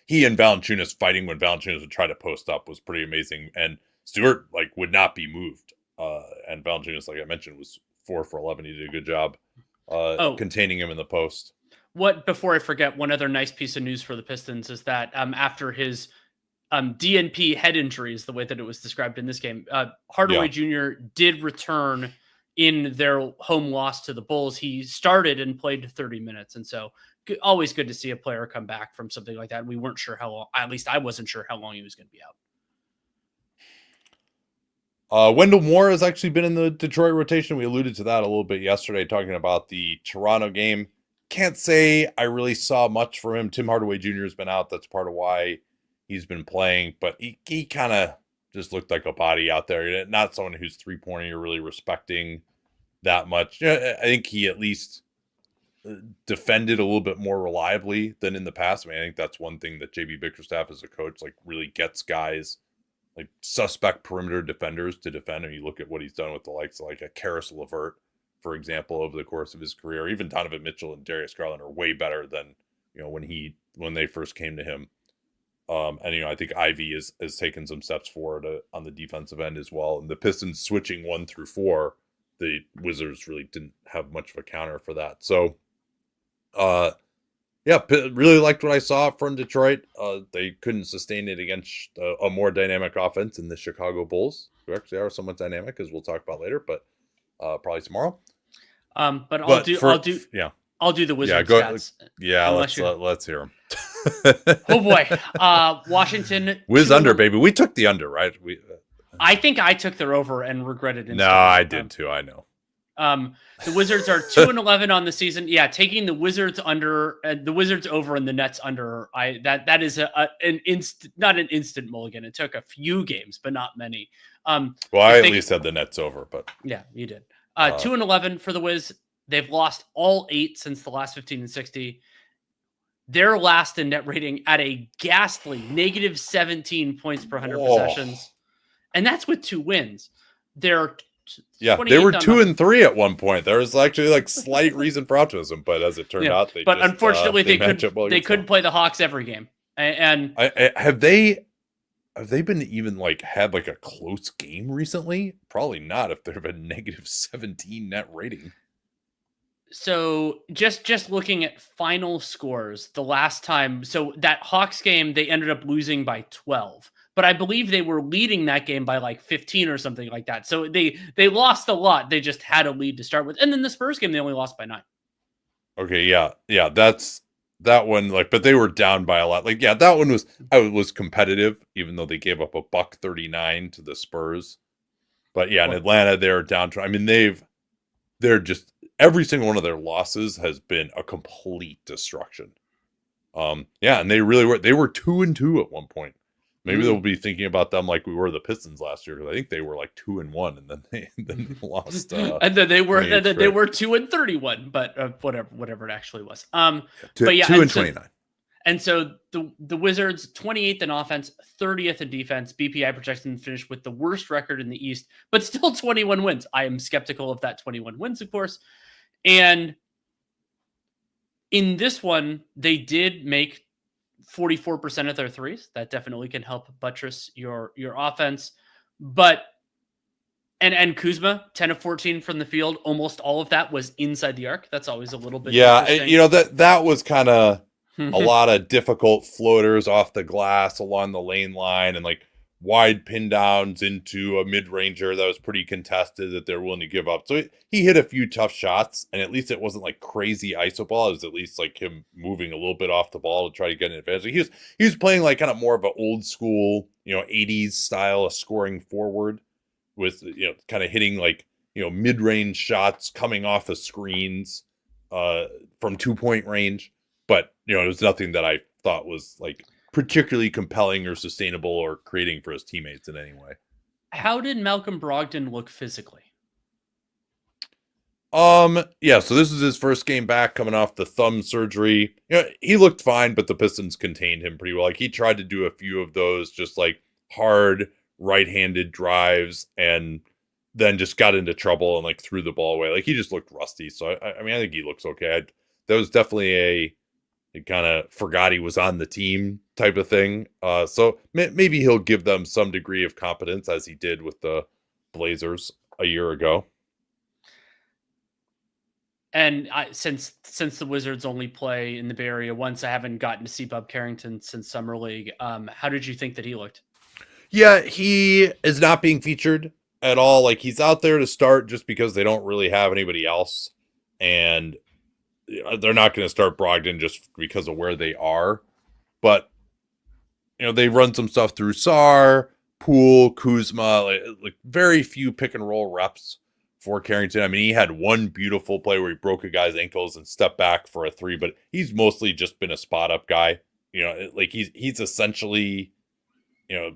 he and Valanciunas fighting when Valanciunas would try to post up was pretty amazing. And Stewart would not be moved. And Valanciunas, like I mentioned, was 4 for 11. He did a good job containing him in the post. Before I forget, one other nice piece of news for the Pistons is that after his DNP head injury is the way that it was described in this game, Hardaway Jr. did return in their home loss to the Bulls. He started and played 30 minutes. And so always good to see a player come back from something like that. We weren't sure how long, at least I wasn't sure how long he was going to be out. Wendell Moore has actually been in the Detroit rotation. We alluded to that a little bit yesterday, talking about the Toronto game. Can't say I really saw much from him. Tim Hardaway Jr. has been out. That's part of why he's been playing. But he kind of just looked like a body out there. Not someone who's three-pointer you're really respecting that much. I think he at least defended a little bit more reliably than in the past. I think that's one thing that JB Bickerstaff as a coach really gets guys suspect perimeter defenders to defend. And you look at what he's done with the likes of a Karis LeVert, for example, over the course of his career. Even Donovan Mitchell and Darius Garland are way better than when they first came to him. And I think Ivy has taken some steps forward on the defensive end as well. And the Pistons switching 1 through 4, the Wizards really didn't have much of a counter for that. So, really liked what I saw from Detroit. They couldn't sustain it against a more dynamic offense in the Chicago Bulls, who actually are somewhat dynamic, as we'll talk about later, but probably tomorrow. I'll do the Wizards stats. Yeah, let's hear them. Oh boy, Washington Wiz under, baby. We took the under, right? I think I took their over and regretted it. No, I did too. I know. The Wizards are 2-11 on the season. Yeah, taking the Wizards under, the Wizards over, and the Nets under. That is not an instant mulligan. It took a few games, but not many. Well, I at least had the Nets over, but yeah, you did. 2-11 for the Wiz. They've lost all 8 since the last 15 and 60. They're last in net rating at a ghastly -17 points per 100 possessions, and that's with 2 wins. They're they were 2-3 at one point. There was actually like slight reason for optimism, but as it turned out, unfortunately they couldn't play the Hawks every game. And have they been even like had like a close game recently? Probably not if they've been negative 17 net rating. So just looking at final scores, the last time, so that Hawks game, they ended up losing by 12. But I believe they were leading that game by like 15 or something like that. So they lost a lot. They just had a lead to start with. And then the Spurs game, they only lost by 9. Okay, yeah, that's that one. Like, but they were down by a lot. Like, yeah, that one was competitive, even though they gave up a $139 to the Spurs. But yeah, in Atlanta, they're down. I mean, they're just every single one of their losses has been a complete destruction. And they really were. They were 2-2 at one point. Maybe they'll be thinking about them like we were the Pistons last year, because I think they were like 2-1, and then they lost. And then they were 2-31, but whatever it actually was. But yeah, 2-29. And so the Wizards, 28th in offense, 30th in defense. BPI projects them to finish with the worst record in the East, but still 21 wins. I am skeptical of that 21 wins, of course. And in this one, they did make 44% of their threes. That definitely can help buttress your offense. But and Kuzma, 10 of 14 from the field. Almost all of that was inside the arc. That's always a little bit interesting. That was kind of a lot of difficult floaters off the glass along the lane line, and like wide pin downs into a mid-ranger that was pretty contested that they're willing to give up. So he hit a few tough shots, and at least it wasn't like crazy iso ball. It was at least like him moving a little bit off the ball to try to get an advantage. He was playing like kind of more of an old school, 80s style of scoring forward with, kind of hitting like, mid-range shots coming off of screens from 2-point range. But, it was nothing that I thought was like particularly compelling or sustainable or creating for his teammates in any way. How did Malcolm Brogdon look physically? So this is his first game back coming off the thumb surgery. He looked fine, but the Pistons contained him pretty well. Like, he tried to do a few of those just like hard right-handed drives and then just got into trouble and like threw the ball away. Like, he just looked rusty. So I think he looks okay. That was definitely he kind of forgot he was on the team type of thing. So maybe he'll give them some degree of competence, as he did with the Blazers a year ago. And since the Wizards only play in the Bay Area once, I haven't gotten to see Bob Carrington since Summer League. How did you think that he looked? Yeah, he is not being featured at all. Like, he's out there to start just because they don't really have anybody else. And they're not going to start Brogdon just because of where they are. But, they run some stuff through Sarr, Poole, Kuzma, like very few pick and roll reps for Carrington. I mean, he had one beautiful play where he broke a guy's ankles and stepped back for a 3, but he's mostly just been a spot up guy. Like he's essentially,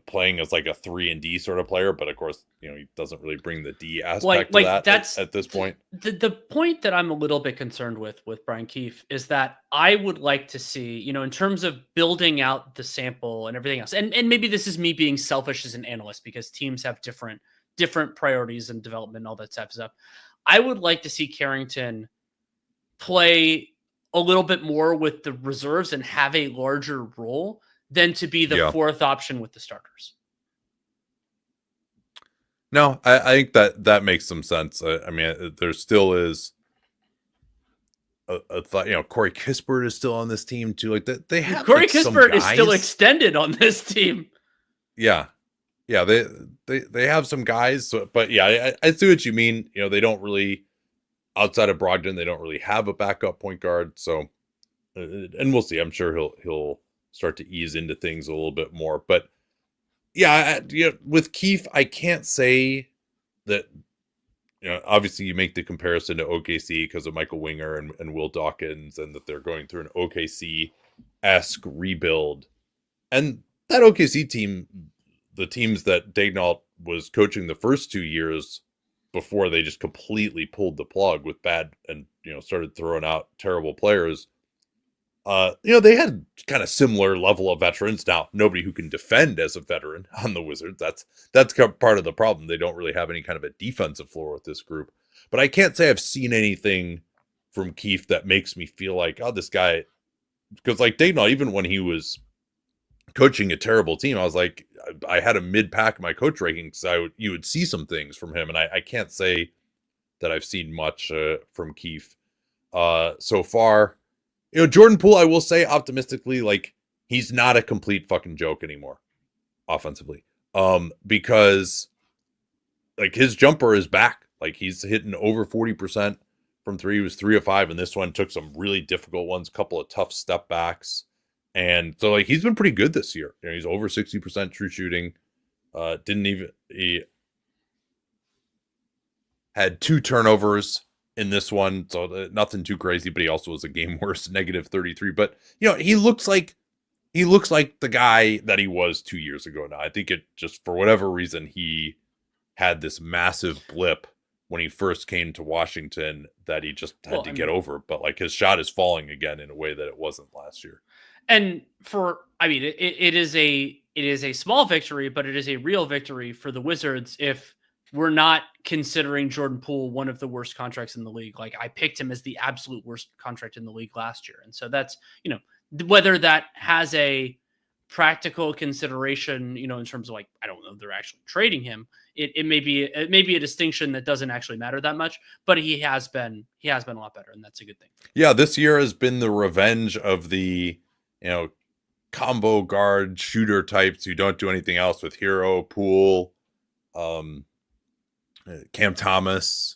playing as like a 3-and-D sort of player, but of course, he doesn't really bring the D aspect to that that's, at this point. The point that I'm a little bit concerned with Brian Keefe is that I would like to see, in terms of building out the sample and everything else, and maybe this is me being selfish as an analyst because teams have different priorities and development and all that stuff. I would like to see Carrington play a little bit more with the reserves and have a larger role than to be the fourth option with the starters. No, I think that makes some sense. I mean, there still is a thought. Corey Kispert is still on this team too. Like that, they have Corey Kispert is still extended on this team. Yeah, they have some guys. So, but yeah, I see what you mean. They don't really, outside of Brogdon, they don't really have a backup point guard. So, and we'll see. I'm sure he'll start to ease into things a little bit more. But yeah, with Keefe, I can't say that, obviously you make the comparison to OKC because of Michael Winger and Will Dawkins, and that they're going through an OKC-esque rebuild. And that OKC team, the teams that Daigneault was coaching the first 2 years before they just completely pulled the plug with bad and, started throwing out terrible players, They had kind of similar level of veterans. Now, nobody who can defend as a veteran on the Wizards. That's part of the problem. They don't really have any kind of a defensive floor with this group. But I can't say I've seen anything from Keefe that makes me feel like, oh, this guy, because like Daigneault, even when he was coaching a terrible team, I was like, I had a mid-pack in my coach rankings. So you would see some things from him, and I can't say that I've seen much from Keefe so far. Jordan Poole, I will say optimistically, like, he's not a complete fucking joke anymore offensively. Because like his jumper is back. Like he's hitting over 40% from three. He was 3 of 5 in this one, took some really difficult ones, a couple of tough step backs. And so like he's been pretty good this year. He's over 60% true shooting. He had 2 turnovers in this one, so nothing too crazy, but he also was a game worse, -33. But he looks like the guy that he was 2 years ago now. I think it just, for whatever reason, he had this massive blip when he first came to Washington that he just had to get over. But like his shot is falling again in a way that it wasn't last year. And it is a small victory, but it is a real victory for the Wizards if we're not considering Jordan Poole one of the worst contracts in the league. Like I picked him as the absolute worst contract in the league last year. And so that's, whether that has a practical consideration, in terms of like, I don't know if they're actually trading him. It may be a distinction that doesn't actually matter that much, but he has been a lot better, and that's a good thing. Yeah, this year has been the revenge of the, combo guard shooter types who don't do anything else with Hero, Poole, Cam Thomas.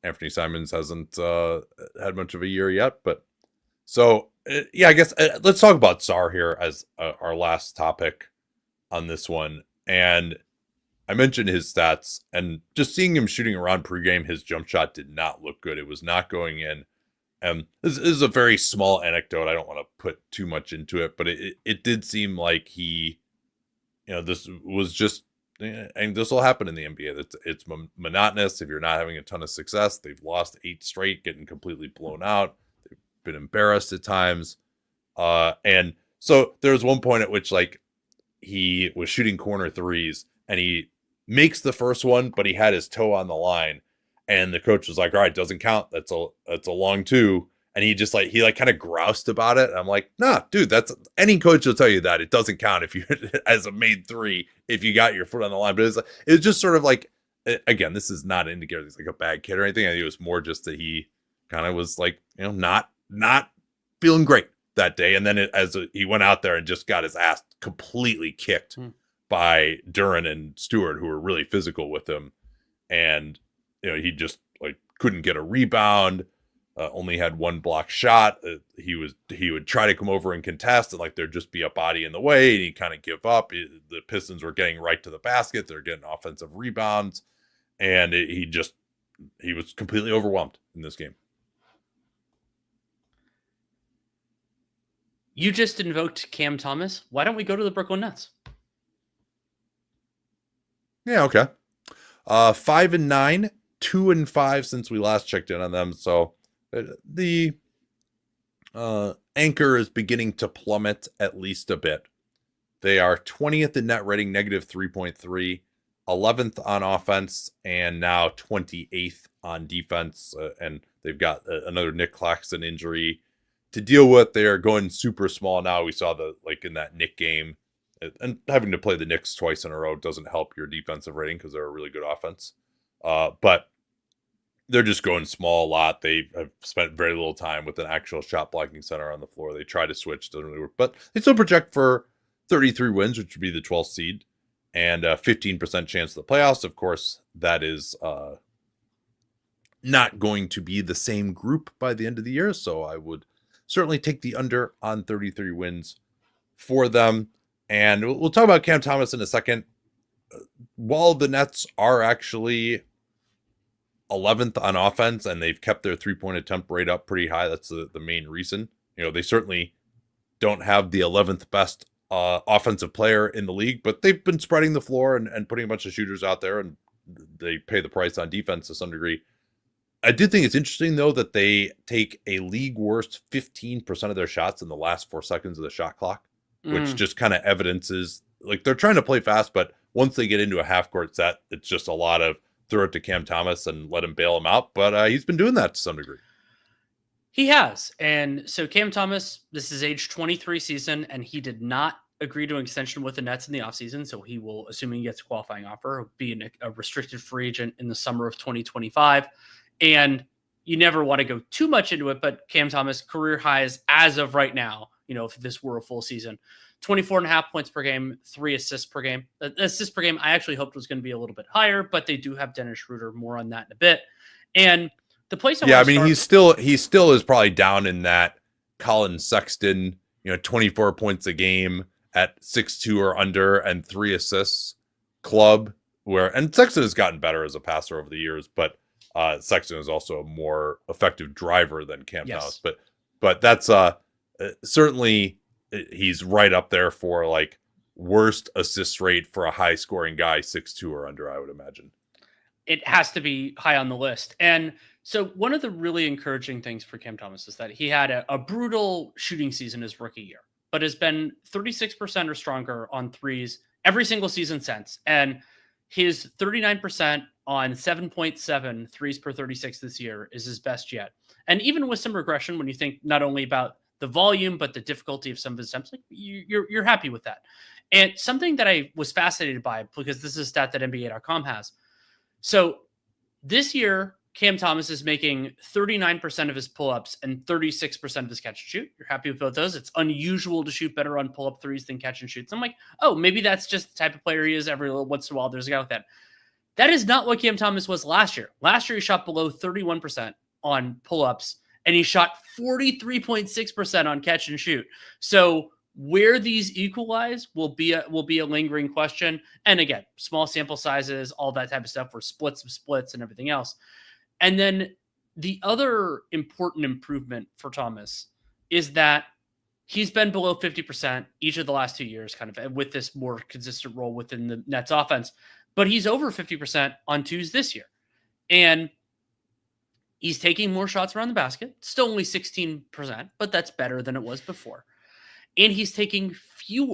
Anthony Simons hasn't had much of a year yet, but so I guess let's talk about Sarr here as our last topic on this one. And I mentioned his stats, and just seeing him shooting around pregame, his jump shot did not look good. It was not going in. This is a very small anecdote. I don't want to put too much into it, but it did seem like he, this was just, and this will happen in the NBA. It's monotonous if you're not having a ton of success. They've lost 8 straight, getting completely blown out. They've been embarrassed at times. And so there was one point at which like he was shooting corner threes and he makes the first one, but he had his toe on the line. And the coach was like, all right, doesn't count. That's a long 2. And he just he kind of groused about it. And I'm like, nah, dude, that's any coach will tell you that it doesn't count if you as a made 3, if you got your foot on the line. But it's just sort of like, again, this is not an indicator he's like a bad kid or anything. I think it was more just that he kind of was like, not feeling great that day. And then he went out there and just got his ass completely kicked by Duren and Stewart, who were really physical with him. And he just couldn't get a rebound, only had 1 block shot. He would try to come over and contest, and there'd just be a body in the way, and he'd kind of give up. The Pistons were getting right to the basket. They're getting offensive rebounds, and he was completely overwhelmed in this game. You just invoked Cam Thomas. Why don't we go to the Brooklyn Nets? Yeah, okay. 5-9. 2-5 since we last checked in on them. So the anchor is beginning to plummet at least a bit. They are 20th in net rating, -3.3, 11th on offense, and now 28th on defense. And they've got another Nick Claxton injury to deal with. They are going super small now. We saw in that Nick game, and having to play the Knicks twice in a row doesn't help your defensive rating because they're a really good offense. But they're just going small a lot. They have spent very little time with an actual shot blocking center on the floor. They try to switch, doesn't really work, but they still project for 33 wins, which would be the 12th seed, and a 15% chance of the playoffs. Of course, that is not going to be the same group by the end of the year, so I would certainly take the under on 33 wins for them. And we'll talk about Cam Thomas in a second. While the Nets are actually 11th on offense and they've kept their 3-point attempt rate up pretty high, that's the main reason. They certainly don't have the 11th best offensive player in the league, but they've been spreading the floor and putting a bunch of shooters out there, and they pay the price on defense to some degree. I did think it's interesting, though, that they take a league worst 15% of their shots in the last 4 seconds of the shot clock, which just kind of evidences like they're trying to play fast, but once they get into a half court set, it's just a lot of throw it to Cam Thomas and let him bail him out. But he's been doing that to some degree. He has. And so Cam Thomas, this is age 23 season, and he did not agree to an extension with the Nets in the offseason. So he will, assuming he gets a qualifying offer, be a restricted free agent in the summer of 2025. And you never want to go too much into it, but Cam Thomas career highs as of right now, if this were a full season, 24.5 points per game, 3 assists per game. Assists per game, I actually hoped was going to be a little bit higher, but they do have Dennis Schroeder, more on that in a bit. And the place he still is probably down in that Colin Sexton, 24 points a game at 6'2" or under and 3 assists club, and Sexton has gotten better as a passer over the years, but Sexton is also a more effective driver than Cam Thomas. But that's certainly he's right up there for like worst assist rate for a high scoring guy, 6'2" or under, I would imagine. It has to be high on the list. And so one of the really encouraging things for Cam Thomas is that he had a brutal shooting season his rookie year, but has been 36% or stronger on threes every single season since. And his 39% on 7.7 threes per 36 this year is his best yet. And even with some regression, when you think not only about the volume, but the difficulty of some of his attempts, like you're happy with that. And something that I was fascinated by, because this is a stat that NBA.com has. So this year, Cam Thomas is making 39% of his pull-ups and 36% of his catch and shoot. You're happy with both those. It's unusual to shoot better on pull-up threes than catch and shoots. I'm like, oh, maybe that's just the type of player he is. Every once in a while, there's a guy like that. That is not what Cam Thomas was last year. Last year, he shot below 31% on pull-ups, and he shot 43.6% on catch and shoot. So where these equalize will be a lingering question. And again, small sample sizes, all that type of stuff, for splits of splits and everything else. And then the other important improvement for Thomas is that he's been below 50% each of the last 2 years, kind of with this more consistent role within the Nets offense. But he's over 50% on twos this year. And he's taking more shots around the basket. Still only 16%, but that's better than it was before. And he's taking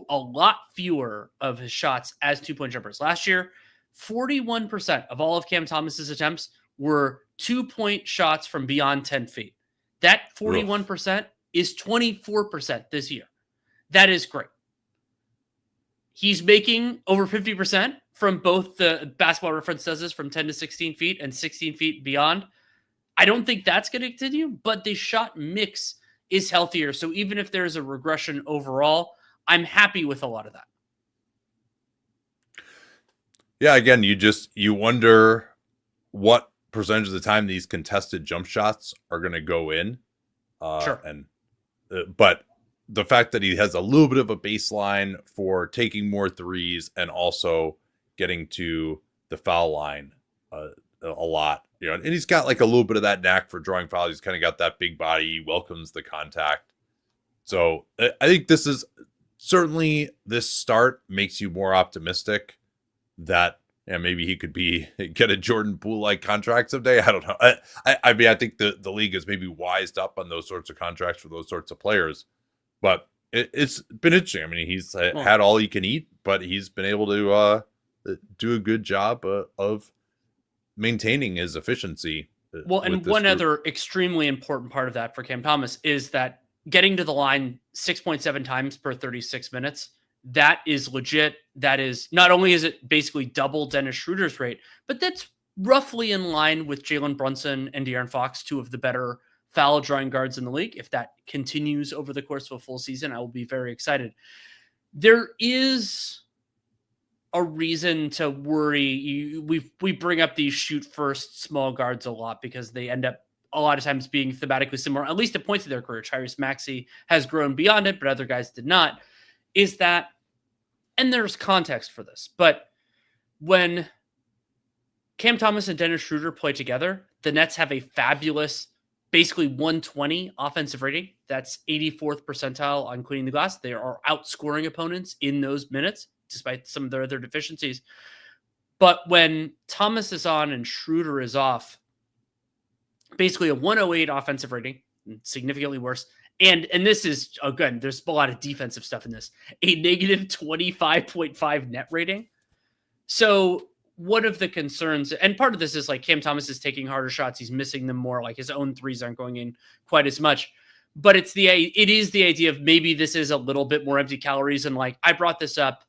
a lot fewer of his shots as 2-point jumpers. Last year, 41% of all of Cam Thomas's attempts were 2-point shots from beyond 10 feet. That 41% is 24% this year. That is great. He's making over 50% from both the Basketball Reference does this from 10 to 16 feet and 16 feet beyond. I don't think that's going to continue, but the shot mix is healthier. So even if there's a regression overall, I'm happy with a lot of that. Yeah, again, you wonder what percentage of the time these contested jump shots are going to go in. Sure. But the fact that he has a little bit of a baseline for taking more threes and also getting to the foul line a lot, and he's got like a little bit of that knack for drawing fouls. He's kind of got that big body, welcomes the contact. So I think this is certainly, this start makes you more optimistic that maybe he could get a Jordan Poole-like contract someday. I don't know. I mean, I think the league has maybe wised up on those sorts of contracts for those sorts of players, but it's been interesting. I mean, he's had all he can eat, but he's been able to do a good job of maintaining his efficiency. Well, and one other extremely important part of that for Cam Thomas is that getting to the line 6.7 times per 36 minutes, that is legit. That is, not only is it basically double Dennis Schroeder's rate, but that's roughly in line with Jalen Brunson and De'Aaron Fox, two of the better foul drawing guards in the league. If that continues over the course of a full season, I will be very excited. There is a reason to worry. We bring up these shoot first small guards a lot because they end up a lot of times being thematically similar, at least at points of their career. Tyrese Maxey has grown beyond it, but other guys did not. Is that, and there's context for this, but when Cam Thomas and Dennis Schroeder play together, the Nets have a fabulous, basically 120 offensive rating. That's 84th percentile on cleaning the glass. They are outscoring opponents in those minutes, despite some of their other deficiencies. But when Thomas is on and Schroeder is off, basically a 108 offensive rating, significantly worse. And this is, again, there's a lot of defensive stuff in this, a negative 25.5 net rating. So one of the concerns, and part of this is like Cam Thomas is taking harder shots. He's missing them more. Like his own threes aren't going in quite as much. But it is the idea of maybe this is a little bit more empty calories. And like I brought this up,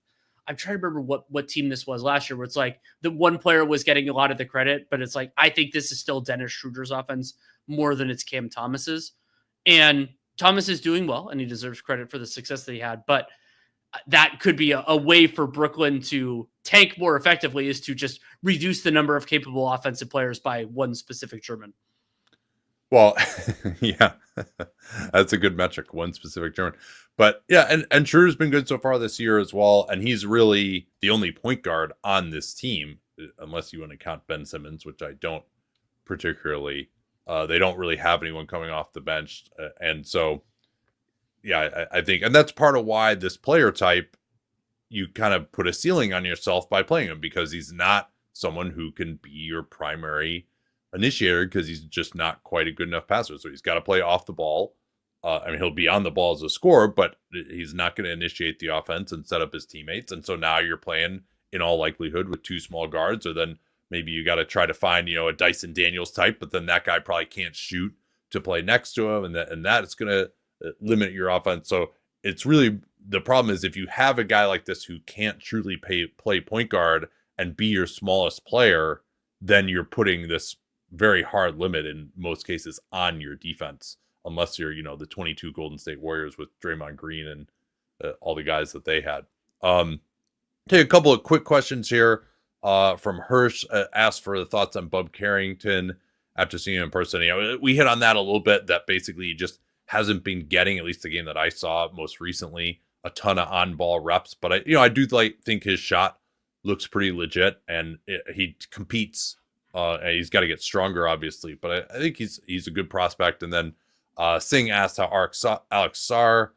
I'm trying to remember what team this was last year, where it's like the one player was getting a lot of the credit, but it's like I think this is still Dennis Schroeder's offense more than it's Cam Thomas's. And Thomas is doing well, and he deserves credit for the success that he had. But that could be a way for Brooklyn to tank more effectively, is to just reduce the number of capable offensive players by one specific German. Well, yeah, that's a good metric, one specific German. But yeah, and Schroeder's been good so far this year as well. And he's really the only point guard on this team, unless you want to count Ben Simmons, which I don't particularly. They don't really have anyone coming off the bench. And so, yeah, I think, and that's part of why this player type, you kind of put a ceiling on yourself by playing him, because he's not someone who can be your primary initiator, because he's just not quite a good enough passer. So he's got to play off the ball. I mean, he'll be on the ball as a scorer, but he's not going to initiate the offense and set up his teammates. And so now you're playing, in all likelihood, with two small guards, or then maybe you got to try to find, a Dyson Daniels type, but then that guy probably can't shoot to play next to him, and that is going to limit your offense. So it's really, the problem is if you have a guy like this who can't truly play point guard and be your smallest player, then you're putting this very hard limit in most cases on your defense, unless you're, the 22 Golden State Warriors with Draymond Green and all the guys that they had. Take a couple of quick questions here. From Hirsch, asked for the thoughts on Bub Carrington after seeing him in person. We hit on that a little bit, that basically he just hasn't been getting, at least the game that I saw most recently, a ton of on-ball reps. But I do think his shot looks pretty legit, and he competes. And he's got to get stronger, obviously, but I think he's a good prospect. And then Singh asked how Alex Sarr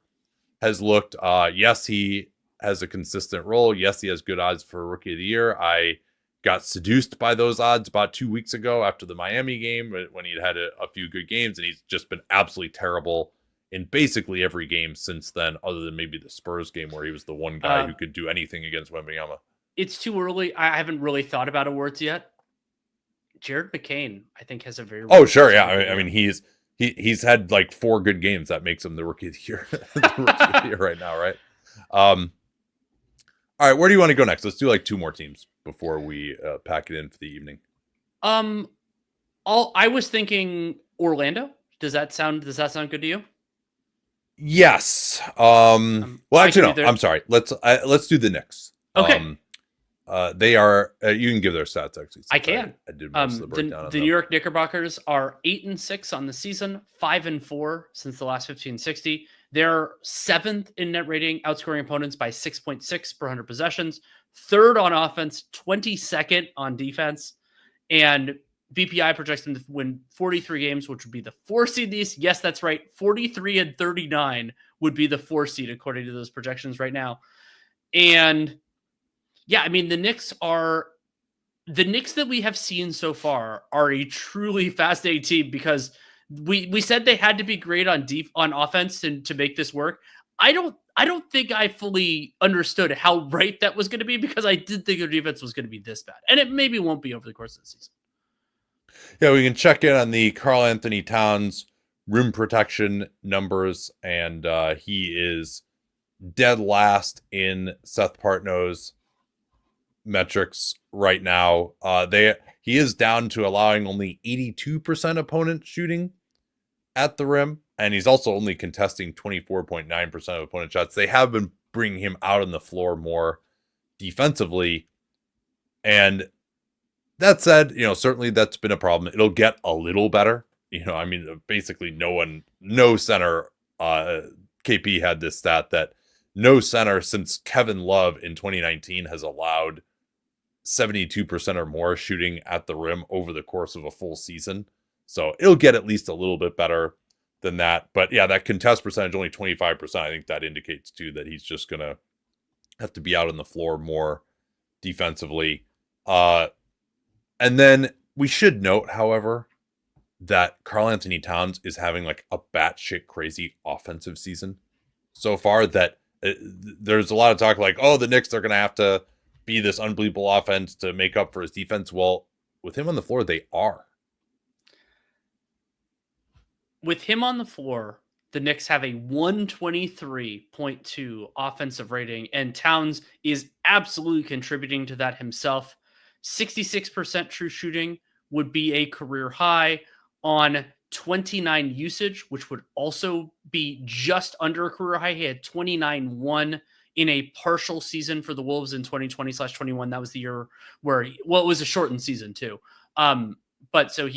has looked. Yes, he has a consistent role. Yes, he has good odds for Rookie of the Year. I got seduced by those odds about 2 weeks ago after the Miami game, when he'd had a few good games, and he's just been absolutely terrible in basically every game since then, other than maybe the Spurs game where he was the one guy who could do anything against Wembanyama. It's too early. I haven't really thought about awards yet. Jared McCain, I think, has a very... Oh, sure, yeah. I mean, he's had like 4 good games. That makes him the Rookie of the Year, right now, right? All right, where do you want to go next? Let's do like 2 more teams before we pack it in for the evening. I was thinking Orlando. Does that sound good to you? Yes. Well, actually, no. I'm sorry. Let's do the Knicks. Okay. They are. You can give their stats. Actually, I can. I did most of the breakdown. The New York Knickerbockers are 8-6 on the season, 5-4 since the last 15-60. They're 7th in net rating, outscoring opponents by 6.6 per 100 possessions. 3rd on offense, 22nd on defense, and BPI projects them to win 43 games, which would be the 4 seed. Yes, that's right. 43-39 would be the 4 seed according to those projections right now. And yeah, I mean, the Knicks that we have seen so far are a truly fascinating team, because we said they had to be great on offense to make this work. I don't think I fully understood how right that was going to be, because I did think their defense was going to be this bad, and it maybe won't be over the course of the season. Yeah, we can check in on the Karl Anthony Towns rim protection numbers, and he is dead last in Seth Partnow's metrics right now. He is down to allowing only 82% opponent shooting at the rim, and he's also only contesting 24.9% of opponent shots. They have been bringing him out on the floor more defensively, and that said, certainly that's been a problem. It'll get a little better. I mean, basically no center, KP had this stat that no center since Kevin Love in 2019 has allowed 72% or more shooting at the rim over the course of a full season. So it'll get at least a little bit better than that. But yeah, that contest percentage, only 25%. I think that indicates too that he's just going to have to be out on the floor more defensively. And then we should note, however, that Karl Anthony Towns is having like a batshit crazy offensive season so far that there's a lot of talk like, oh, the Knicks are going to have to be this unbelievable offense to make up for his defense. Well, with him on the floor, they are. With him on the floor, the Knicks have a 123.2 offensive rating, and Towns is absolutely contributing to that himself. 66% true shooting would be a career high on 29 usage, which would also be just under a career high. He had 29-1 in a partial season for the Wolves in 2020/21. That was the year where, it was a shortened season too. But so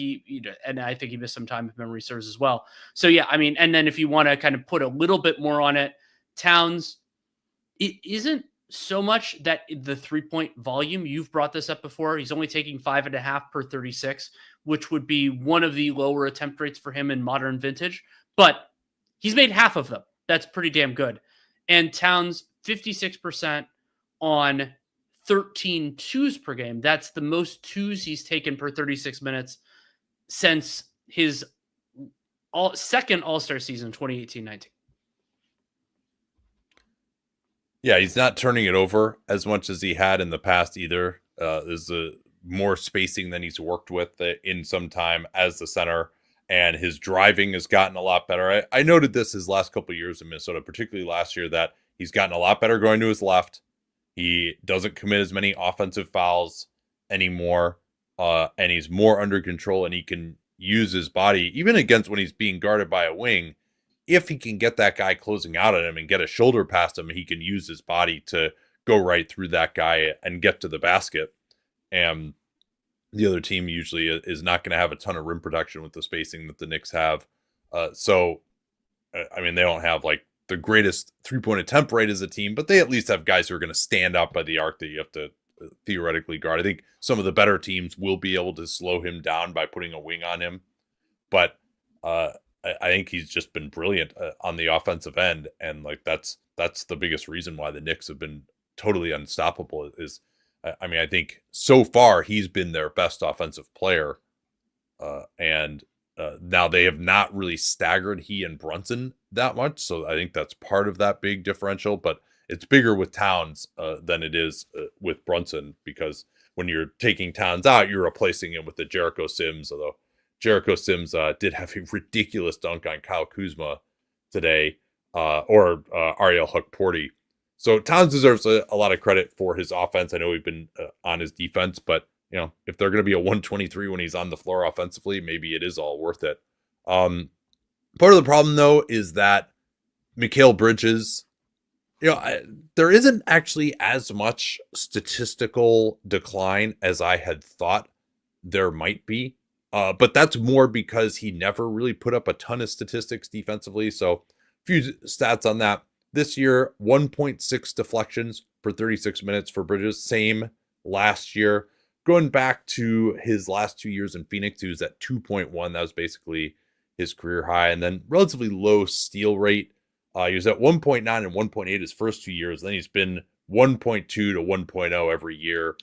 and I think he missed some time if memory serves as well. So yeah, I mean, and then if you want to kind of put a little bit more on it, Towns, it isn't so much that the 3-point volume, you've brought this up before. He's only taking 5.5 per 36, which would be one of the lower attempt rates for him in modern vintage, but he's made half of them. That's pretty damn good. And Towns, 56% on 13 twos per game. That's the most twos he's taken per 36 minutes since his second All-Star season, 2018-19. Yeah, he's not turning it over as much as he had in the past either. There's more spacing than he's worked with in some time as the center, and his driving has gotten a lot better. I noted this his last couple of years in Minnesota, particularly last year, that he's gotten a lot better going to his left. He doesn't commit as many offensive fouls anymore, and he's more under control, and he can use his body, even against when he's being guarded by a wing. If he can get that guy closing out at him and get a shoulder past him, he can use his body to go right through that guy and get to the basket. And the other team usually is not going to have a ton of rim protection with the spacing that the Knicks have. So, I mean, they don't have like the greatest 3-point attempt rate as a team, but they at least have guys who are going to stand up by the arc that you have to theoretically guard. I think some of the better teams will be able to slow him down by putting a wing on him. But I think he's just been brilliant on the offensive end. And like, that's the biggest reason why the Knicks have been totally unstoppable is, I mean, I think so far he's been their best offensive player. And now they have not really staggered he and Brunson that much. So I think that's part of that big differential, but it's bigger with Towns than it is with Brunson, because when you're taking Towns out, you're replacing him with the Jericho Sims, although Jericho Sims did have a ridiculous dunk on Kyle Kuzma today, or Ariel Hukporti. So Towns deserves a lot of credit for his offense. I know we've been on his defense, but you know, if they're going to be a 123 when he's on the floor offensively, maybe it is all worth it. Part of the problem, though, is that Mikal Bridges, you know, there isn't actually as much statistical decline as I had thought there might be. But that's more because he never really put up a ton of statistics defensively. So a few stats on that. This year, 1.6 deflections per 36 minutes for Bridges. Same last year. Going back to his last 2 years in Phoenix, he was at 2.1. That was basically his career high. And then relatively low steal rate. He was at 1.9 and 1.8 his first 2 years. Then he's been 1.2 to 1.0 every year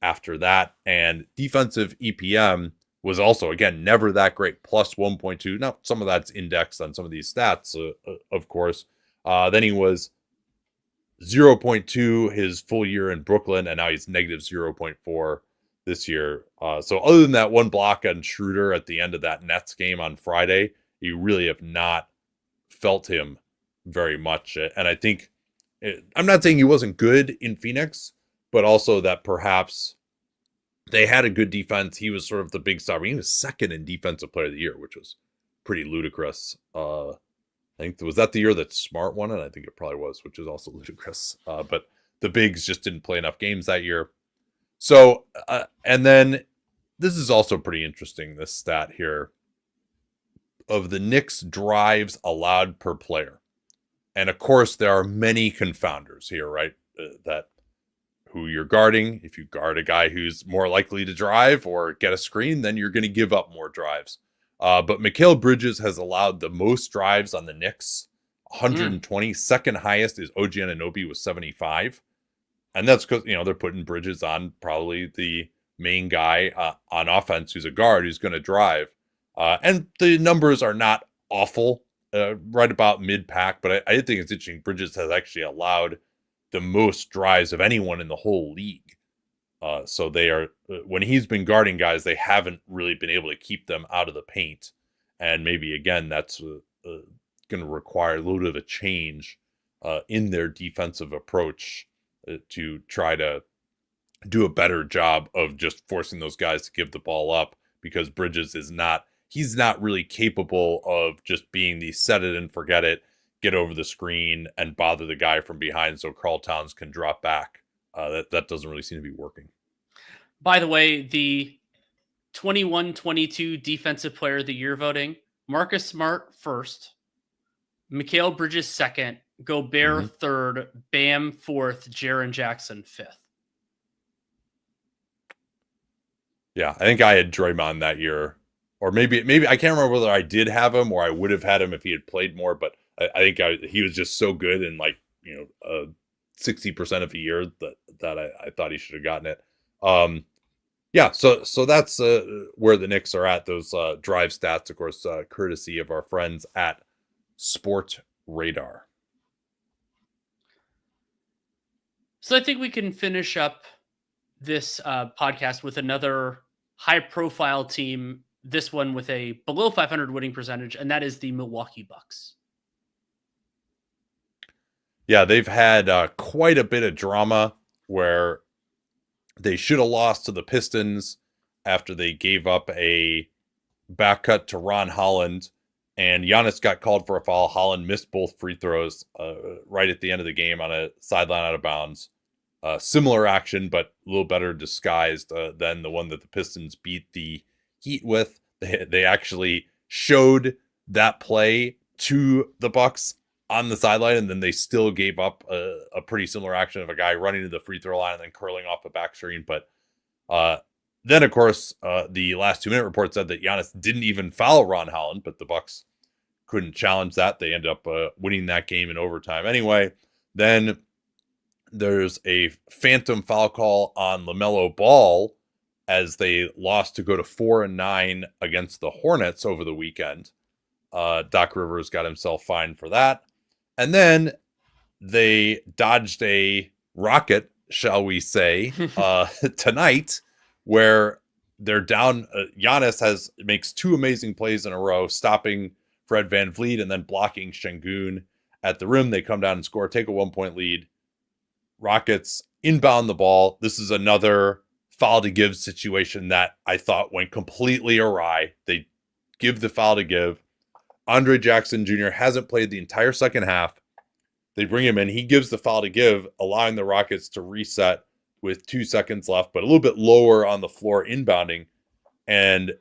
after that. And defensive EPM was also, again, never that great, plus 1.2. Now, some of that's indexed on some of these stats, of course. Then he was 0.2 his full year in Brooklyn, and now he's negative 0.4 this year. So other than that one block on Schroeder at the end of that Nets game on Friday, you really have not felt him very much. And I think, I'm not saying he wasn't good in Phoenix, but also that perhaps they had a good defense. He was sort of the big star. He was second in Defensive Player of the Year, which was pretty ludicrous. I think, was that the year that Smart won it? I think it probably was, which is also ludicrous. But the bigs just didn't play enough games that year. So, and then this is also pretty interesting, this stat here of the Knicks drives allowed per player. And of course, there are many confounders here, right? That who you're guarding. If you guard a guy who's more likely to drive or get a screen, then you're going to give up more drives. But Mikal Bridges has allowed the most drives on the Knicks, 120. Second highest is OG Anunoby with 75. And that's because, you know, they're putting Bridges on probably the main guy on offense who's a guard who's going to drive. And the numbers are not awful, right about mid-pack, but I think it's interesting. Bridges has actually allowed the most drives of anyone in the whole league. So they are, when he's been guarding guys, they haven't really been able to keep them out of the paint. And maybe, again, that's going to require a little bit of a change in their defensive approach to try to do a better job of just forcing those guys to give the ball up, because Bridges he's not really capable of just being the set it and forget it, get over the screen and bother the guy from behind so Karl Towns can drop back. That doesn't really seem to be working. By the way, the 21-22 Defensive Player of the Year voting, Marcus Smart first, Mikal Bridges second, Gobert third, Bam fourth, Jaren Jackson fifth. Yeah, I think I had Draymond that year. Or maybe I can't remember whether I did have him or I would have had him if he had played more, but I think he was just so good in 60% of the year that I thought he should have gotten it. Yeah, so that's where the Knicks are at. Those drive stats, of course, courtesy of our friends at Sport Radar. So I think we can finish up this podcast with another high-profile team, this one with a below 500 winning percentage, and that is the Milwaukee Bucks. Yeah, they've had quite a bit of drama where they should have lost to the Pistons after they gave up a back cut to Ron Holland, and Giannis got called for a foul. Holland missed both free throws right at the end of the game on a sideline out of bounds. Similar action, but a little better disguised than the one that the Pistons beat the Heat with. They actually showed that play to the Bucks on the sideline, and then they still gave up a pretty similar action of a guy running to the free throw line and then curling off the back screen. But then, of course, the last 2-minute report said that Giannis didn't even foul Ron Holland, but the Bucks couldn't challenge that. They end up winning that game in overtime anyway. Then there's a phantom foul call on LaMelo Ball as they lost to go to 4-9 against the Hornets over the weekend. Doc Rivers got himself fined for that. And then they dodged a rocket, shall we say, tonight, where they're down. Giannis makes 2 amazing plays in a row, stopping Fred VanVleet and then blocking Şengün at the rim. They come down and score, take a 1-point lead. Rockets inbound the ball. This is another foul to give situation that I thought went completely awry. They give the foul to give. Andre Jackson Jr. hasn't played the entire second half. They bring him in. He gives the foul to give, allowing the Rockets to reset with 2 seconds left, but a little bit lower on the floor inbounding. And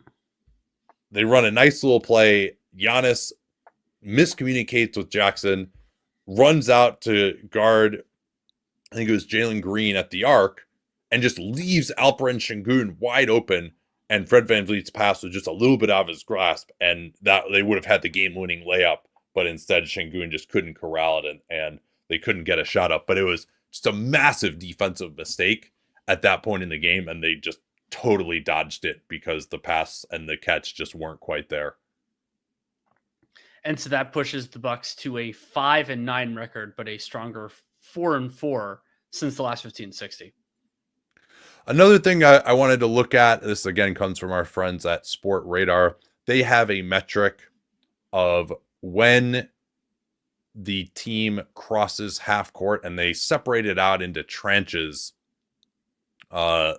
they run a nice little play. Giannis miscommunicates with Jackson, runs out to guard, I think it was Jalen Green at the arc, and just leaves Alperen Şengün wide open. And Fred VanVleet's pass was just a little bit out of his grasp, and that they would have had the game-winning layup, but instead Şengün just couldn't corral it, and they couldn't get a shot up. But it was just a massive defensive mistake at that point in the game, and they just totally dodged it because the pass and the catch just weren't quite there. And so that pushes the Bucks to a 5-9 record, but a stronger 4-4 since the last 15-60. Another thing I wanted to look at, this again comes from our friends at Sport Radar. They have a metric of when the team crosses half court, and they separate it out into tranches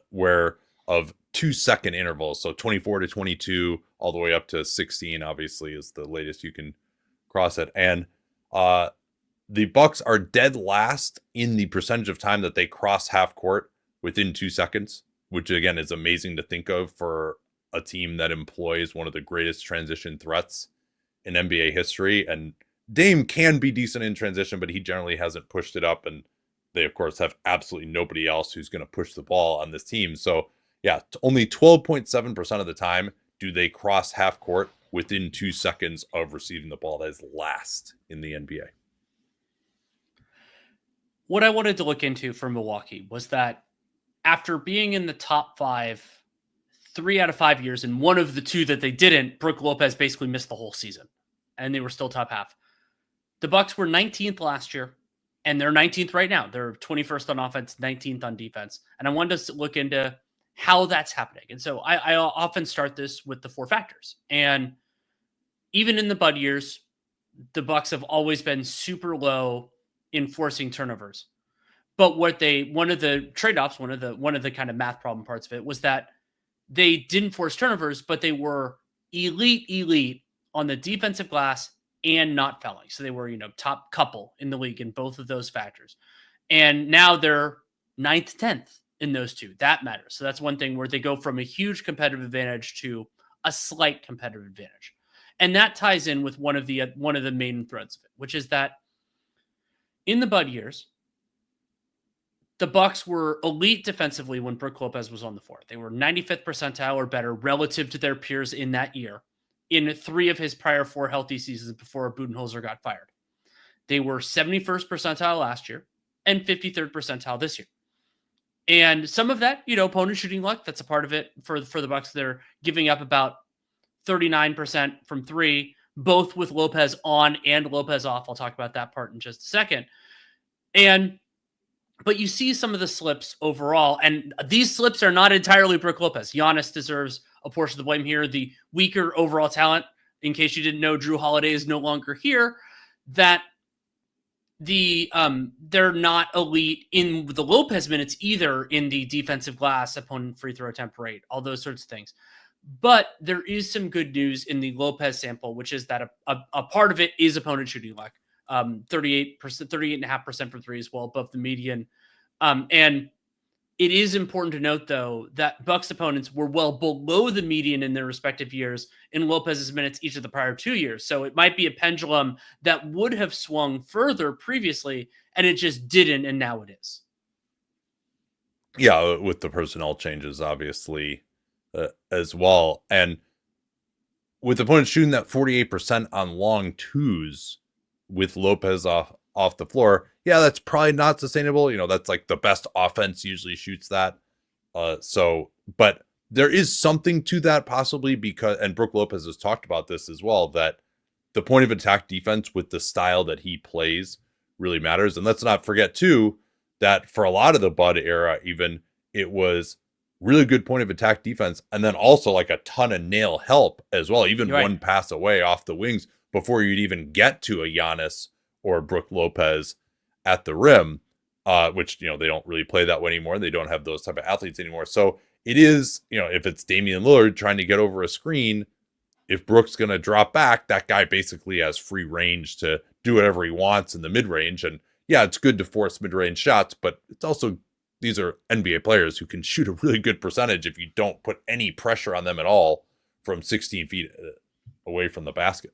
where of 2-second intervals. So 24 to 22 all the way up to 16, obviously, is the latest you can cross it. And the Bucks are dead last in the percentage of time that they cross half court within 2 seconds, which again is amazing to think of for a team that employs one of the greatest transition threats in NBA history. And Dame can be decent in transition, but he generally hasn't pushed it up. And they, of course, have absolutely nobody else who's going to push the ball on this team. So, yeah, only 12.7% of the time do they cross half court within 2 seconds of receiving the ball. That is last in the NBA. What I wanted to look into for Milwaukee was that after being in the top 5 3 out of 5 years, and one of the 2 that they didn't, Brook Lopez basically missed the whole season, and they were still top half. The Bucks were 19th last year, and they're 19th right now. They're 21st on offense, 19th on defense. And I wanted to look into how that's happening. And so I often start this with the 4 factors. And even in the Bud years, the Bucks have always been super low in forcing turnovers. But one of the trade-offs, one of the kind of math problem parts of it was that they didn't force turnovers, but they were elite on the defensive glass and not fouling. So they were, top couple in the league in both of those factors. And now they're 9th, 10th in those 2. That matters. So that's one thing where they go from a huge competitive advantage to a slight competitive advantage. And that ties in with one of the main threads of it, which is that in the Bud years, the Bucks were elite defensively when Brook Lopez was on the floor. They were 95th percentile or better relative to their peers in that year in 3 of his prior 4 healthy seasons before Budenholzer got fired. They were 71st percentile last year and 53rd percentile this year. And some of that, opponent shooting luck, that's a part of it for the Bucks. They're giving up about 39% from 3, both with Lopez on and Lopez off. I'll talk about that part in just a second. But you see some of the slips overall, and these slips are not entirely Brook Lopez. Giannis deserves a portion of the blame here. The weaker overall talent, in case you didn't know, Drew Holiday is no longer here, that they're not elite in the Lopez minutes either in the defensive glass, opponent free throw attempt rate, all those sorts of things. But there is some good news in the Lopez sample, which is that a part of it is opponent shooting luck. 38%, 38.5% from 3 as well, above the median. And it is important to note, though, that Bucks opponents were well below the median in their respective years in Lopez's minutes each of the prior 2 years. So it might be a pendulum that would have swung further previously, and it just didn't, and now it is. Yeah, with the personnel changes, obviously, as well. And with opponents shooting that 48% on long 2s with Lopez off the floor, yeah, that's probably not sustainable. That's like the best offense usually shoots that. But there is something to that possibly because, and Brook Lopez has talked about this as well, that the point of attack defense with the style that he plays really matters. And let's not forget too, that for a lot of the Bud era, even, it was really good point of attack defense. And then also like a ton of nail help as well, even one pass away off the wings before you'd even get to a Giannis or Brook Lopez at the rim, which, they don't really play that way anymore. They don't have those type of athletes anymore. So it is, if it's Damian Lillard trying to get over a screen, if Brook's going to drop back, that guy basically has free range to do whatever he wants in the mid-range. And yeah, it's good to force mid-range shots, but it's also, these are NBA players who can shoot a really good percentage if you don't put any pressure on them at all from 16 feet away from the basket.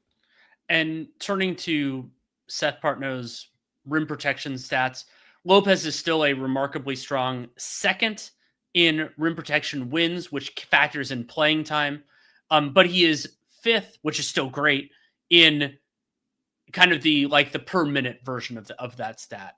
And turning to Seth Partnow's rim protection stats, Lopez is still a remarkably strong 2nd in rim protection wins, which factors in playing time. But he is 5th, which is still great, in kind of the per minute version of that stat.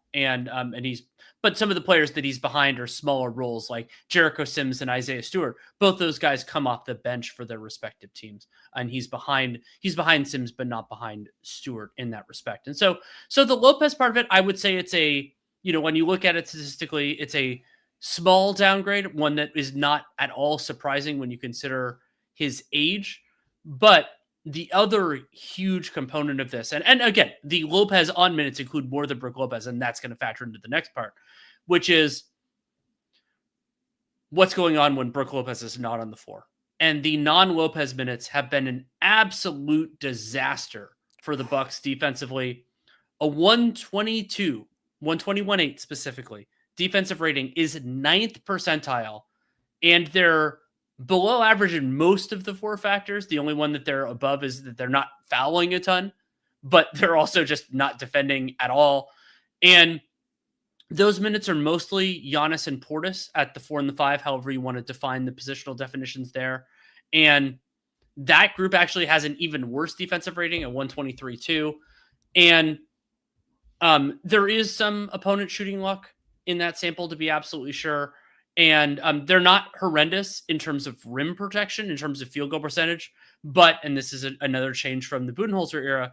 But some of the players that he's behind are smaller roles, like Jericho Sims and Isaiah Stewart. Both those guys come off the bench for their respective teams, and he's behind Sims, but not behind Stewart in that respect. And so the Lopez part of it, I would say it's a, when you look at it statistically, it's a small downgrade, one that is not at all surprising when you consider his age. But the other huge component of this, and again, the Lopez on minutes include more than Brook Lopez, and that's going to factor into the next part, which is what's going on when Brook Lopez is not on the floor. And the non-Lopez minutes have been an absolute disaster for the Bucks defensively. A 121.8 specifically, defensive rating is 9th percentile, and they're below average in most of the 4 factors. The only one that they're above is that they're not fouling a ton, but they're also just not defending at all. And those minutes are mostly Giannis and Portis at the 4 and the 5, however you want to define the positional definitions there. And that group actually has an even worse defensive rating at 123.2. And there is some opponent shooting luck in that sample, to be absolutely sure. And they're not horrendous in terms of rim protection, in terms of field goal percentage. But, and this is another change from the Budenholzer era,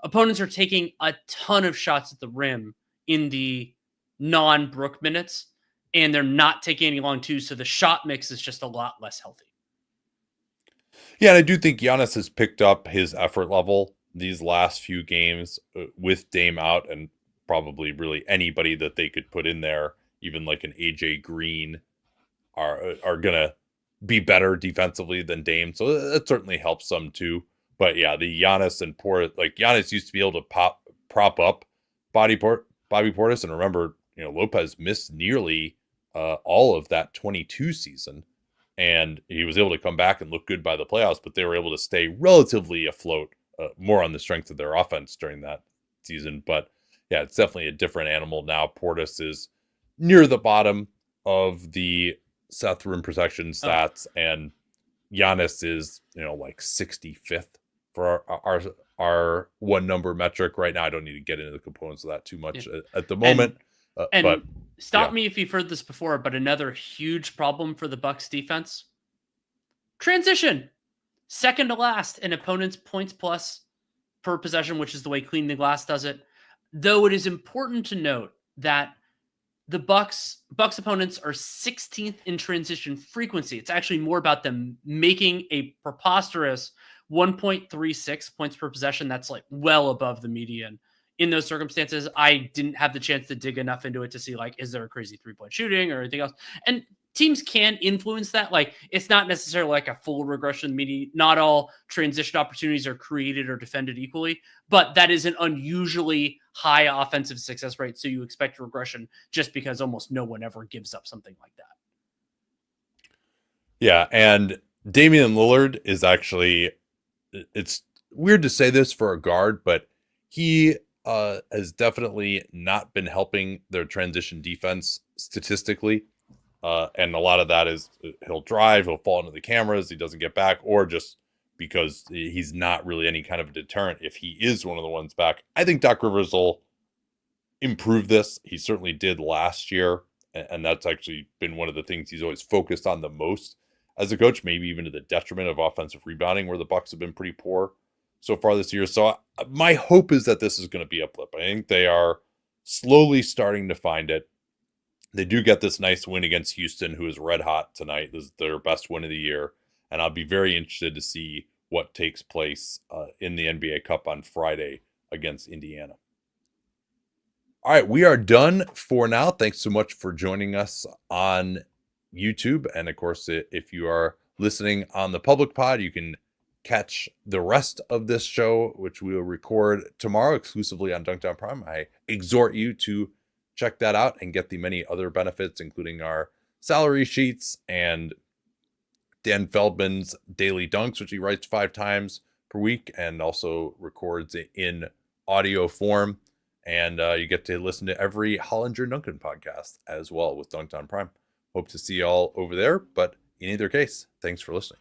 opponents are taking a ton of shots at the rim in the non-Brook minutes, and they're not taking any long twos, so the shot mix is just a lot less healthy. Yeah, and I do think Giannis has picked up his effort level these last few games with Dame out, and probably really anybody that they could put in there, even like an AJ Green, are gonna be better defensively than Dame. So that certainly helps some too. But yeah, the Giannis and Portis, like Giannis used to be able to prop up Bobby Portis, and remember, Lopez missed nearly all of that 22 season, and he was able to come back and look good by the playoffs, but they were able to stay relatively afloat, more on the strength of their offense during that season. But yeah, it's definitely a different animal now. Portis is near the bottom of the Seth rim protection stats, and Giannis is, like 65th for our one number metric right now. I don't need to get into the components of that too much at the moment. But stop me if you've heard this before, but another huge problem for the Bucks defense: transition. Second to last in opponents' points plus per possession, which is the way Clean the Glass does it. Though it is important to note that the Bucks opponents are 16th in transition frequency. It's actually more about them making a preposterous 1.36 points per possession. That's like well above the median. In those circumstances, I didn't have the chance to dig enough into it to see, like, is there a crazy 3-point shooting or anything else? And teams can influence that. Like, it's not necessarily like a full regression, meaning not all transition opportunities are created or defended equally, but that is an unusually high offensive success rate. So you expect regression just because almost no one ever gives up something like that. Yeah. And Damian Lillard is actually, it's weird to say this for a guard, but he has definitely not been helping their transition defense statistically. And a lot of that is he'll drive, he'll fall into the cameras, he doesn't get back, or just because he's not really any kind of a deterrent if he is one of the ones back. I think Doc Rivers will improve this. He certainly did last year, and that's actually been one of the things he's always focused on the most as a coach, maybe even to the detriment of offensive rebounding, where the Bucks have been pretty poor so far this year. So my hope is that this is going to be a blip. I think they are slowly starting to find it. They do get this nice win against Houston, who is red hot tonight. This is their best win of the year. And I'll be very interested to see what takes place in the NBA Cup on Friday against Indiana. All right, we are done for now. Thanks so much for joining us on YouTube. And of course, if you are listening on the public pod, you can catch the rest of this show, which we will record tomorrow exclusively on Dunc'd On Prime. I exhort you to check that out and get the many other benefits, including our salary sheets and Dan Feldman's daily dunks, which he writes 5 times per week and also records in audio form. And you get to listen to every Hollinger Duncan podcast as well with Dunc'd On Prime. Hope to see you all over there. But in either case, thanks for listening.